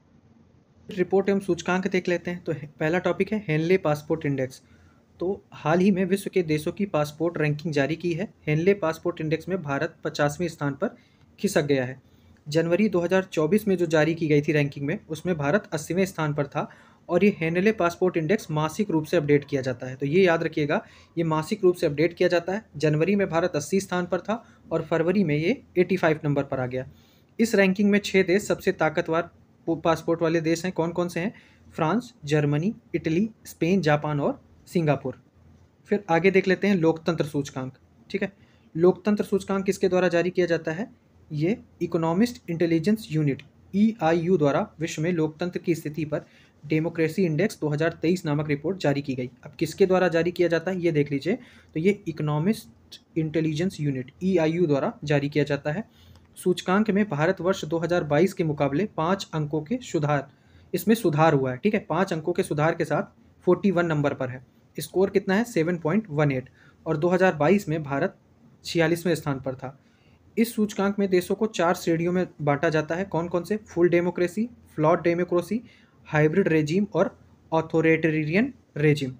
रिपोर्ट एवं सूचकांक देख लेते हैं। तो पहला टॉपिक है हेनले पासपोर्ट इंडेक्स। तो हाल ही में विश्व के देशों की पासपोर्ट रैंकिंग जारी की है। हेनले पासपोर्ट इंडेक्स में भारत 50वें स्थान पर खिसक गया है। जनवरी 2024 में जो जारी की गई थी रैंकिंग में, उसमें भारत 80वें स्थान पर था और ये हेनले पासपोर्ट इंडेक्स मासिक रूप से अपडेट किया जाता है। तो ये याद रखिएगा, ये मासिक रूप से अपडेट किया जाता है। जनवरी में भारत 80 स्थान पर था और फरवरी में ये 85 नंबर पर आ गया। इस रैंकिंग में 6 देश सबसे ताकतवर पासपोर्ट वाले देश हैं। कौन कौन से हैं? France, Germany, Italy, Spain, Japan और सिंगापुर। फिर आगे देख लेते हैं लोकतंत्र सूचकांक। ठीक है, लोकतंत्र सूचकांक किसके द्वारा जारी किया जाता है? ये इकोनॉमिस्ट इंटेलिजेंस यूनिट EIU द्वारा विश्व में लोकतंत्र की स्थिति पर डेमोक्रेसी इंडेक्स 2023 नामक रिपोर्ट जारी की गई। अब किसके द्वारा जारी किया जाता है ये देख लीजिए। तो ये इकोनॉमिस्ट इंटेलिजेंस यूनिट EIU द्वारा जारी किया जाता है। सूचकांक में भारत वर्ष 2022 के मुकाबले 5 अंकों के सुधार हुआ है। ठीक है, 5 अंकों के सुधार के साथ 41 नंबर पर है। स्कोर कितना है 7.18 और 2022 में भारत 46वें स्थान पर था। इस सूचकांक में देशों को 4 श्रेणियों में बांटा जाता है। कौन कौन से? Full democracy, flawed democracy, hybrid regime और ऑथोरिटेरियन रेजिम।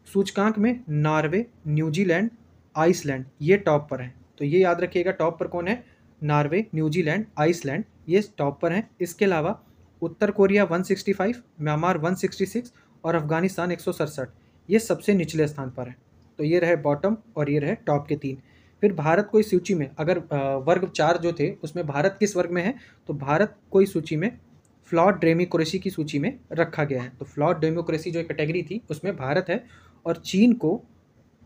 सूचकांक में नॉर्वे, न्यूजीलैंड, आइसलैंड ये टॉप पर हैं। तो ये याद रखिएगा, टॉप पर कौन है? नॉर्वे, न्यूजीलैंड, आइसलैंड ये टॉप पर हैं। इसके अलावा उत्तर कोरिया 165, म्यांमार 166 और अफगानिस्तान 167 ये सबसे निचले स्थान पर हैं। तो ये रहे बॉटम और ये रहे टॉप के 3। फिर भारत को इस सूची में अगर वर्ग 4 जो थे उसमें भारत किस वर्ग में है? तो भारत को इस सूची में फ्लॉट डेमोक्रेसी की सूची में रखा गया है। तो फ्लॉट डेमोक्रेसी जो कैटेगरी थी उसमें भारत है और चीन को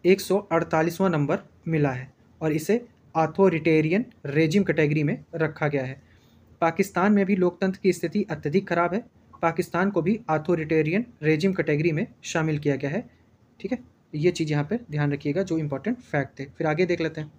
148वां नंबर मिला है और इसे ऑथोरिटेरियन रेजिम कैटेगरी में रखा गया है। पाकिस्तान में भी लोकतंत्र की स्थिति अत्यधिक खराब है। पाकिस्तान को भी ऑथोरिटेरियन रेजिम कैटेगरी में शामिल किया गया है। ठीक है, ये चीज़ यहाँ पे ध्यान रखिएगा जो इंपॉर्टेंट फैक्ट थे। फिर आगे देख लेते हैं।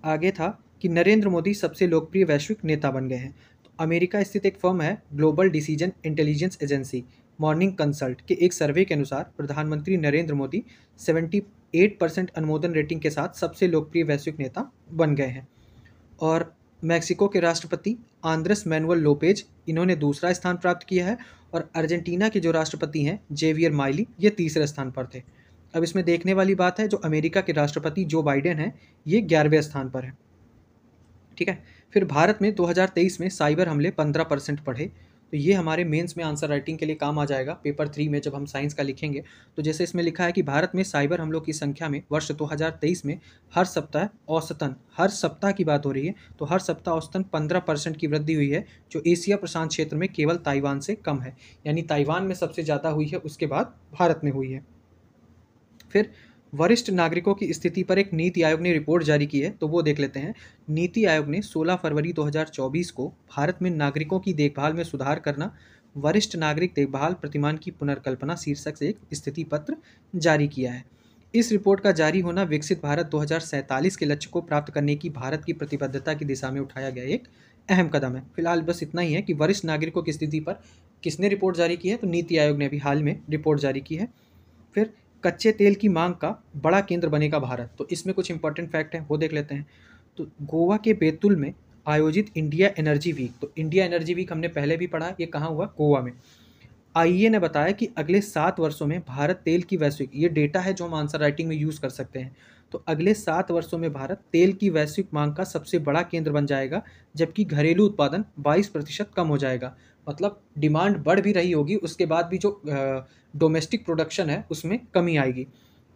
आगे था कि नरेंद्र मोदी सबसे लोकप्रिय वैश्विक नेता बन गए हैं। तो अमेरिका स्थित एक फर्म है global decision intelligence agency morning consult के एक सर्वे के अनुसार प्रधानमंत्री नरेंद्र मोदी 78% अनुमोदन रेटिंग के साथ सबसे लोकप्रिय वैश्विक नेता बन गए हैं। और मैक्सिको के राष्ट्रपति आंद्रेस मैनुअल लोपेज इन्होंने दूसरा स्थान प्राप्त किया है और अर्जेंटीना के जो राष्ट्रपति हैं जेवियर माइली ये तीसरे स्थान पर थे। अब इसमें देखने वाली बात है जो अमेरिका के राष्ट्रपति जो बाइडेन हैं ये 11वें स्थान पर हैं। ठीक है, फिर भारत में 2023 में साइबर हमले 15% बढ़े। तो ये हमारे मेंस में आंसर राइटिंग के लिए काम आ जाएगा पेपर 3 में जब हम साइंस का लिखेंगे। तो जैसे इसमें लिखा है कि भारत में साइबर हमलों की संख्या में वर्ष 2023 में हर सप्ताह की बात हो रही है, तो हर सप्ताह औसतन 15% की वृद्धि हुई है जो एशिया प्रशांत क्षेत्र में केवल ताइवान से कम है। यानी ताइवान में सबसे ज़्यादा हुई है, उसके बाद भारत में हुई है। फिर वरिष्ठ नागरिकों की स्थिति पर एक नीति आयोग ने रिपोर्ट जारी की है, तो वो देख लेते हैं। नीति आयोग ने 16 फरवरी 2024 को भारत में नागरिकों की देखभाल में सुधार करना, वरिष्ठ नागरिक देखभाल प्रतिमान की पुनर्कल्पना शीर्षक से एक स्थिति पत्र जारी किया है। इस रिपोर्ट का जारी होना विकसित भारत 2047 के लक्ष्य को प्राप्त करने की भारत की प्रतिबद्धता की दिशा में उठाया गया एक अहम कदम है। फिलहाल बस इतना ही है कि वरिष्ठ नागरिकों की स्थिति पर किसने रिपोर्ट जारी की है? तो नीति आयोग ने अभी हाल में रिपोर्ट जारी की है। फिर कच्चे तेल की मांग का बड़ा केंद्र बनेगा भारत। तो इसमें कुछ इंपॉर्टेंट फैक्ट हैं वो देख लेते हैं। तो गोवा के बैतूल में आयोजित इंडिया एनर्जी वीक, तो इंडिया एनर्जी वीक हमने पहले भी पढ़ा, ये कहाँ हुआ? गोवा में। आईईए ने बताया कि अगले 7 वर्षों में भारत तेल की वैश्विक, ये डेटा है जो हम आंसर राइटिंग में यूज़ कर सकते हैं, तो अगले 7 वर्षों में भारत तेल की वैश्विक मांग का सबसे बड़ा केंद्र बन जाएगा, जबकि घरेलू उत्पादन 22% कम हो जाएगा। मतलब डिमांड बढ़ भी रही होगी, उसके बाद भी जो डोमेस्टिक प्रोडक्शन है उसमें कमी आएगी।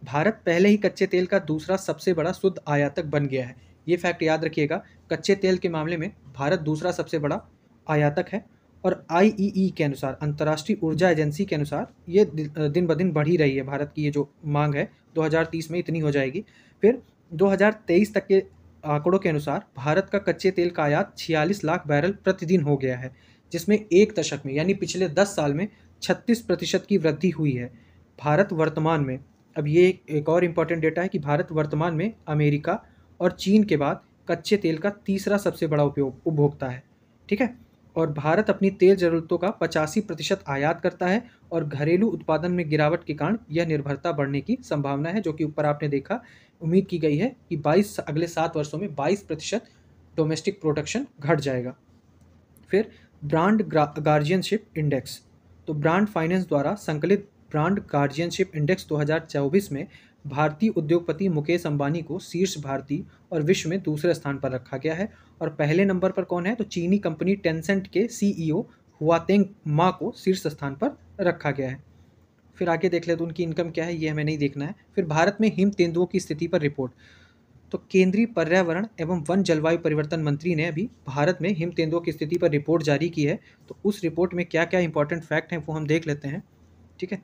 भारत पहले ही कच्चे तेल का दूसरा सबसे बड़ा शुद्ध आयातक बन गया है। ये फैक्ट याद रखिएगा, कच्चे तेल के मामले में भारत दूसरा सबसे बड़ा आयातक है। और आईईई के अनुसार, अंतर्राष्ट्रीय ऊर्जा एजेंसी के अनुसार, ये दिन ब दिन बढ़ ही रही है। भारत की ये जो मांग है 2030 में इतनी हो जाएगी। फिर 2023 तक के आंकड़ों के अनुसार भारत का कच्चे तेल का आयात 46 लाख बैरल प्रतिदिन हो गया है, जिसमें एक दशक में यानी पिछले 10 साल में 36% की वृद्धि हुई है। भारत वर्तमान में, अब ये एक और इम्पॉर्टेंट डेटा है कि भारत वर्तमान में अमेरिका और चीन के बाद कच्चे तेल का तीसरा सबसे बड़ा उपभोक्ता है। ठीक है, और भारत अपनी तेल ज़रूरतों का 85% आयात करता है और घरेलू उत्पादन में गिरावट के कारण यह निर्भरता बढ़ने की संभावना है, जो कि ऊपर आपने देखा। उम्मीद की गई है कि अगले 7 वर्षों में 22% डोमेस्टिक प्रोडक्शन घट जाएगा। फिर ब्रांड गार्जियनशिप इंडेक्स, तो ब्रांड फाइनेंस द्वारा संकलित ब्रांड गार्जियनशिप इंडेक्स 2024 में भारतीय उद्योगपति मुकेश अंबानी को शीर्ष भारतीय और विश्व में दूसरे स्थान पर रखा गया है। और पहले नंबर पर कौन है? तो चीनी कंपनी टेंसेंट के सीईओ हुआतेंग मा को शीर्ष स्थान पर रखा गया है। फिर आगे देख ले तो उनकी इनकम क्या है, ये हमें नहीं देखना है। फिर भारत में हिम तेंदुओं की स्थिति पर रिपोर्ट, तो केंद्रीय पर्यावरण एवं वन जलवायु परिवर्तन मंत्री ने अभी भारत में हिम तेंदुओं की स्थिति पर रिपोर्ट जारी की है। तो उस रिपोर्ट में क्या क्या इंपॉर्टेंट फैक्ट हैं वो हम देख लेते हैं। ठीक है,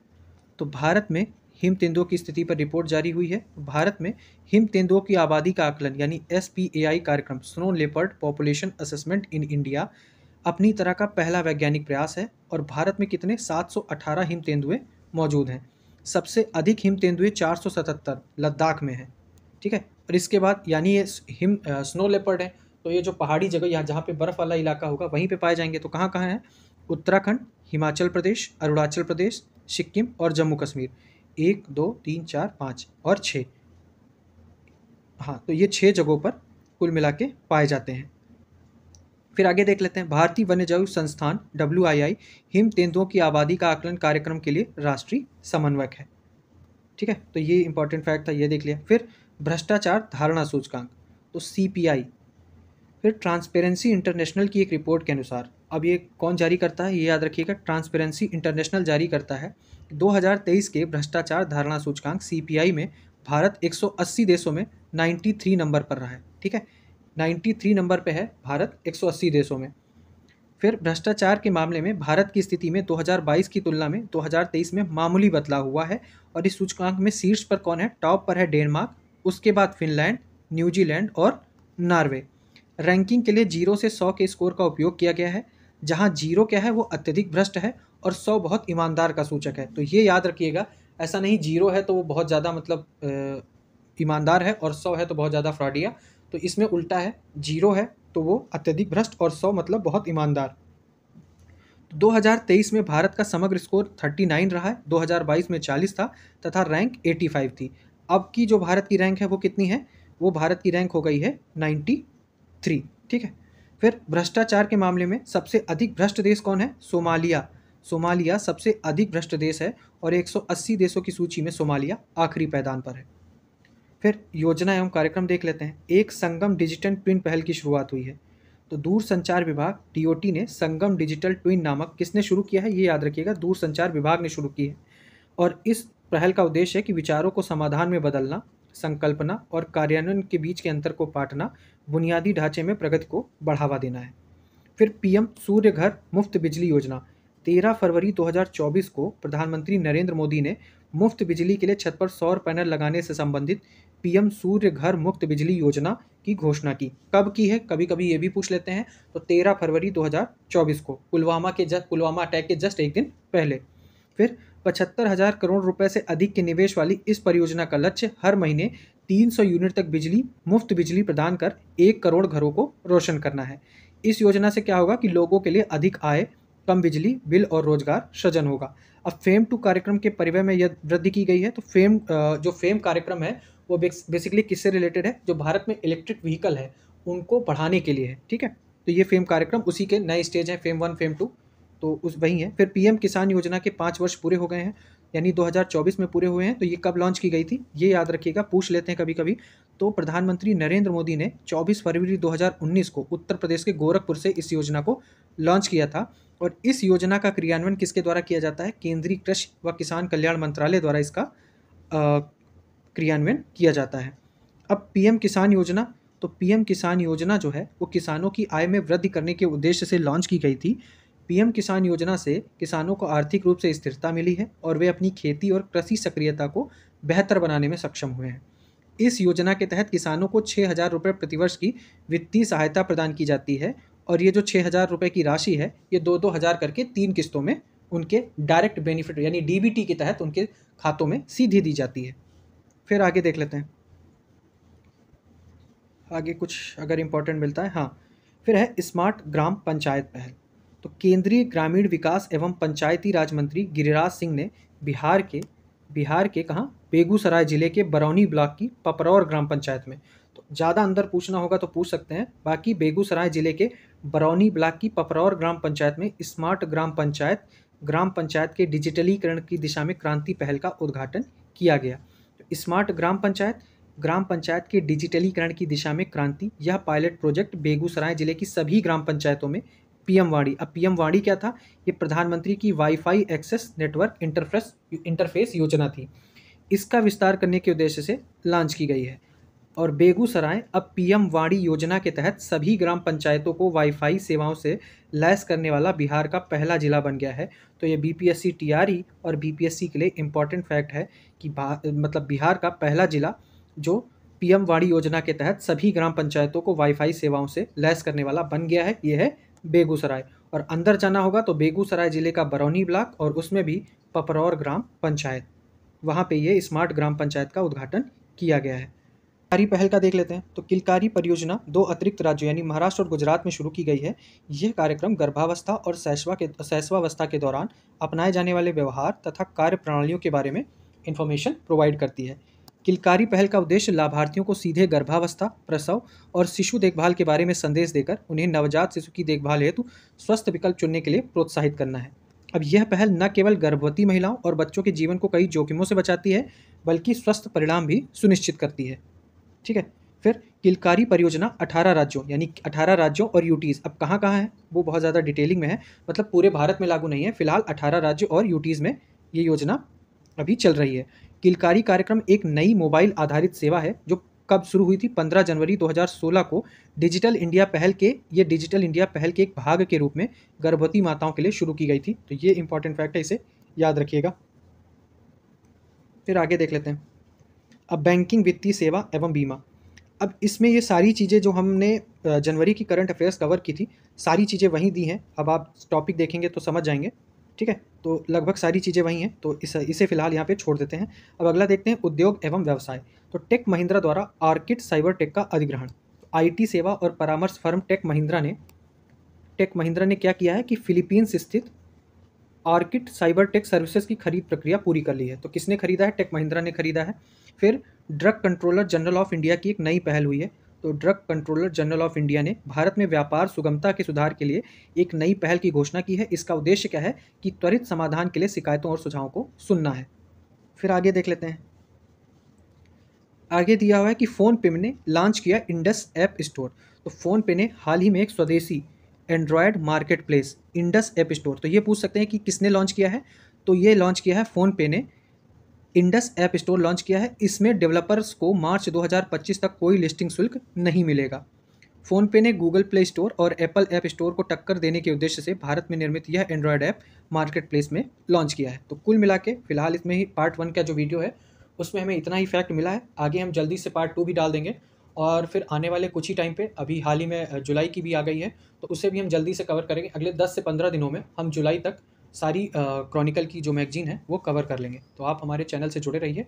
तो भारत में हिम तेंदुओं की स्थिति पर रिपोर्ट जारी हुई है। भारत में हिम तेंदुओं की आबादी का आकलन यानी SPAI कार्यक्रम, snow leopard population assessment in India, अपनी तरह का पहला वैज्ञानिक प्रयास है और भारत में कितने 718 हिम तेंदुए मौजूद हैं। सबसे अधिक हिम तेंदुए 477 लद्दाख में हैं। ठीक है, और इसके बाद यानी ये स्नो लेपर्ड है, तो ये जो पहाड़ी जगह यहाँ जहाँ पे बर्फ़ वाला इलाका होगा वहीं पे पाए जाएंगे। तो कहाँ कहाँ है? उत्तराखंड, हिमाचल प्रदेश, अरुणाचल प्रदेश, सिक्किम और जम्मू कश्मीर। 1 2 3 4 5 और 6। हाँ, तो ये 6 जगहों पर कुल मिला के पाए जाते हैं। फिर आगे देख लेते हैं, भारतीय वन्यजीव संस्थान WII हिम तेंदुओं की आबादी का आकलन कार्यक्रम के लिए राष्ट्रीय समन्वयक है। ठीक है, तो ये इंपॉर्टेंट फैक्ट था, ये देख लिया। फिर भ्रष्टाचार धारणा सूचकांक, तो CPI। फिर ट्रांसपेरेंसी इंटरनेशनल की एक रिपोर्ट के अनुसार, अब ये कौन जारी करता है ये याद रखिएगा, ट्रांसपेरेंसी इंटरनेशनल जारी करता है। 2023 के भ्रष्टाचार धारणा सूचकांक CPI में भारत 180 देशों में 93 नंबर पर रहा है। ठीक है, 93 नंबर पे है भारत 180 देशों में। फिर भ्रष्टाचार के मामले में भारत की स्थिति में 2022 की तुलना में 2023 में मामूली बदलाव हुआ है। और इस सूचकांक में शीर्ष पर कौन है? टॉप पर है डेनमार्क, उसके बाद फिनलैंड, न्यूजीलैंड और नॉर्वे। रैंकिंग के लिए 0 से 100 के स्कोर का उपयोग किया गया है, जहां 0 क्या है वो अत्यधिक भ्रष्ट है और 100 बहुत ईमानदार का सूचक है। तो ये याद रखिएगा, ऐसा नहीं 0 है तो वो बहुत ज़्यादा मतलब ईमानदार है और 100 है तो बहुत ज़्यादा फ्रॉडिया। तो इसमें उल्टा है, 0 है तो वो अत्यधिक भ्रष्ट और 100 मतलब बहुत ईमानदार। 2023 में भारत का समग्र स्कोर 39 रहा है, 2022 में 40 था तथा रैंक 85 थी। अब की जो भारत की रैंक है वो कितनी है? वो भारत की रैंक हो गई है 93। ठीक है, फिर भ्रष्टाचार के मामले में सबसे अधिक भ्रष्ट देश कौन है? सोमालिया। सोमालिया सबसे अधिक भ्रष्ट देश है और 180 देशों की सूची में सोमालिया आखिरी पायदान पर है। फिर योजना एवं कार्यक्रम देख लेते हैं। एक संगम डिजिटल ट्विन पहल की शुरुआत हुई है। तो दूरसंचार विभाग DOT ने संगम डिजिटल ट्विन नामक, किसने शुरू किया है ये याद रखिएगा, दूरसंचार विभाग ने शुरू की है। और इस पहल का उद्देश्य है कि विचारों को समाधान में बदलना, संकल्पना और कार्यान्वयन के बीच के अंतर को पाटना, बुनियादी ढांचे में प्रगति को बढ़ावा देना है। फिर PM सूर्य घर मुफ्त बिजली योजना, 13 फरवरी 2024 को प्रधानमंत्री नरेंद्र मोदी ने मुफ्त बिजली के लिए छत पर सौर पैनल लगाने से संबंधित PM सूर्य घर मुफ्त बिजली योजना की घोषणा की। कब की है? कभी कभी ये भी पूछ लेते हैं। तो 13 फरवरी 2024 को, पुलवामा अटैक के जस्ट एक दिन पहले। फिर 75,000 करोड़ रुपए से अधिक के निवेश वाली इस परियोजना का लक्ष्य हर महीने 300 यूनिट तक मुफ्त बिजली प्रदान कर 1 करोड़ घरों को रोशन करना है। इस योजना से क्या होगा कि लोगों के लिए अधिक आय, कम बिजली बिल और रोजगार सृजन होगा। अब फेम 2 कार्यक्रम के परिव्यय में यह वृद्धि की गई है। तो जो फेम कार्यक्रम है वो बेसिकली किससे रिलेटेड है? जो भारत में इलेक्ट्रिक व्हीकल है उनको बढ़ाने के लिए है। ठीक है, तो ये फेम कार्यक्रम उसी के नए स्टेज हैं, फेम 1 फेम 2, तो उस वही है। फिर PM किसान योजना के 5 वर्ष पूरे हो गए हैं, यानी 2024 में पूरे हुए हैं। तो ये कब लॉन्च की गई थी ये याद रखिएगा, पूछ लेते हैं कभी कभी। तो प्रधानमंत्री नरेंद्र मोदी ने 24 फरवरी 2019 को उत्तर प्रदेश के गोरखपुर से इस योजना को लॉन्च किया था। और इस योजना का क्रियान्वयन किसके द्वारा किया जाता है? केंद्रीय कृषि व किसान कल्याण मंत्रालय द्वारा इसका क्रियान्वयन किया जाता है। अब PM किसान योजना, तो PM किसान योजना जो है वो किसानों की आय में वृद्धि करने के उद्देश्य से लॉन्च की गई थी। PM किसान योजना से किसानों को आर्थिक रूप से स्थिरता मिली है और वे अपनी खेती और कृषि सक्रियता को बेहतर बनाने में सक्षम हुए हैं। इस योजना के तहत किसानों को 6,000 रुपये प्रतिवर्ष की वित्तीय सहायता प्रदान की जाती है। और ये जो 6,000 रुपये की राशि है ये 2-2 हज़ार करके 3 किस्तों में उनके डायरेक्ट बेनिफिट यानी DBT के तहत उनके खातों में सीधी दी जाती है। फिर आगे देख लेते हैं, आगे कुछ अगर इम्पोर्टेंट मिलता है। हाँ, फिर है स्मार्ट ग्राम पंचायत पहल। तो केंद्रीय ग्रामीण विकास एवं पंचायती राज मंत्री गिरिराज सिंह ने बिहार के कहाँ? बेगूसराय जिले के बरौनी ब्लॉक की पपरौर ग्राम पंचायत में, तो ज़्यादा अंदर पूछना होगा तो पूछ सकते हैं, बाकी बेगूसराय जिले के बरौनी ब्लॉक की पपरौर ग्राम पंचायत में स्मार्ट ग्राम पंचायत के डिजिटलीकरण की दिशा में क्रांति पहल का उद्घाटन किया गया। तो स्मार्ट ग्राम पंचायत के डिजिटलीकरण की दिशा में क्रांति, यह पायलट प्रोजेक्ट बेगूसराय जिले की सभी ग्राम पंचायतों में PM वाणी, अब PM वाणी क्या था? ये प्रधानमंत्री की वाईफाई एक्सेस नेटवर्क इंटरफेस योजना थी। इसका विस्तार करने के उद्देश्य से लॉन्च की गई है। और बेगूसराय अब PM वाणी योजना के तहत सभी ग्राम पंचायतों को वाईफाई सेवाओं से लैस करने वाला बिहार का पहला जिला बन गया है। तो ये BPSC TRE और BPSC के लिए इम्पॉर्टेंट फैक्ट है कि मतलब बिहार का पहला जिला जो PM वाणी योजना के तहत सभी ग्राम पंचायतों को वाईफाई सेवाओं से लैस करने वाला बन गया है, ये है बेगूसराय, और अंदर जाना होगा तो बेगूसराय ज़िले का बरौनी ब्लॉक और उसमें भी पपरौर ग्राम पंचायत, वहाँ पे ये स्मार्ट ग्राम पंचायत का उद्घाटन किया गया है। किलकारी पहल का देख लेते हैं। तो किलकारी परियोजना 2 अतिरिक्त राज्यों यानी महाराष्ट्र और गुजरात में शुरू की गई है। यह कार्यक्रम गर्भावस्था और शैशवावस्था के दौरान अपनाए जाने वाले व्यवहार तथा कार्य प्रणालियों के बारे में इन्फॉर्मेशन प्रोवाइड करती है। किलकारी पहल का उद्देश्य लाभार्थियों को सीधे गर्भावस्था, प्रसव और शिशु देखभाल के बारे में संदेश देकर उन्हें नवजात शिशु की देखभाल हेतु स्वस्थ विकल्प चुनने के लिए प्रोत्साहित करना है। अब यह पहल न केवल गर्भवती महिलाओं और बच्चों के जीवन को कई जोखिमों से बचाती है, बल्कि स्वस्थ परिणाम भी सुनिश्चित करती है। ठीक है। फिर किलकारी परियोजना 18 राज्यों यानी 18 राज्यों और यूटीज़, अब कहाँ-कहाँ है वो बहुत ज़्यादा डिटेलिंग में है, मतलब पूरे भारत में लागू नहीं है, फिलहाल 18 राज्यों और यूटीज़ में ये योजना अभी चल रही है। किलकारी कार्यक्रम एक नई मोबाइल आधारित सेवा है जो कब शुरू हुई थी? 15 जनवरी 2016 को डिजिटल इंडिया पहल के एक भाग के रूप में गर्भवती माताओं के लिए शुरू की गई थी। तो ये इंपॉर्टेंट फैक्ट है, इसे याद रखिएगा। फिर आगे देख लेते हैं। अब बैंकिंग, वित्तीय सेवा एवं बीमा। अब इसमें ये सारी चीज़ें जो हमने जनवरी की करंट अफेयर्स कवर की थी, सारी चीज़ें वहीं दी हैं। अब आप टॉपिक देखेंगे तो समझ जाएंगे। ठीक है, तो लगभग सारी चीज़ें वहीं हैं, तो इसे फिलहाल यहाँ पे छोड़ देते हैं। अब अगला देखते हैं, उद्योग एवं व्यवसाय। तो टेक महिंद्रा द्वारा आर्किट साइबर टेक का अधिग्रहण। आईटी सेवा और परामर्श फर्म टेक महिंद्रा ने क्या किया है कि फिलीपींस स्थित आर्किट साइबर टेक सर्विसेज की खरीद प्रक्रिया पूरी कर ली है। तो किसने खरीदा है? टेक महिंद्रा ने खरीदा है। फिर drug controller general of India की एक नई पहल हुई है। तो drug controller general of India ने भारत में व्यापार सुगमता के सुधार के लिए एक नई पहल की घोषणा की है। इसका उद्देश्य क्या है कि त्वरित समाधान के लिए शिकायतों और सुझावों को सुनना है। फिर आगे देख लेते हैं। आगे दिया हुआ है कि फ़ोनपे ने लॉन्च किया इंडस ऐप स्टोर। तो फ़ोनपे ने हाल ही में एक स्वदेशी Android market place Indus app store, तो ये पूछ सकते हैं कि किसने लॉन्च किया है? तो ये लॉन्च किया है फ़ोनपे ने, इंडस ऐप स्टोर लॉन्च किया है। इसमें डेवलपर्स को मार्च 2025 तक कोई लिस्टिंग शुल्क नहीं मिलेगा। फ़ोनपे ने गूगल प्ले स्टोर और एप्पल ऐप स्टोर को टक्कर देने के उद्देश्य से भारत में निर्मित यह एंड्रॉयड ऐप मार्केट प्लेस में लॉन्च किया है। तो कुल मिला के फिलहाल इसमें ही पार्ट 1 का जो वीडियो है उसमें हमें इतना ही फैक्ट मिला है। आगे हम जल्दी से पार्ट 2 भी डाल देंगे, और फिर आने वाले कुछ ही टाइम पे, अभी हाल ही में जुलाई की भी आ गई है, तो उसे भी हम जल्दी से कवर करेंगे। अगले 10 से 15 दिनों में हम जुलाई तक सारी क्रॉनिकल की जो मैगजीन है वो कवर कर लेंगे। तो आप हमारे चैनल से जुड़े रहिए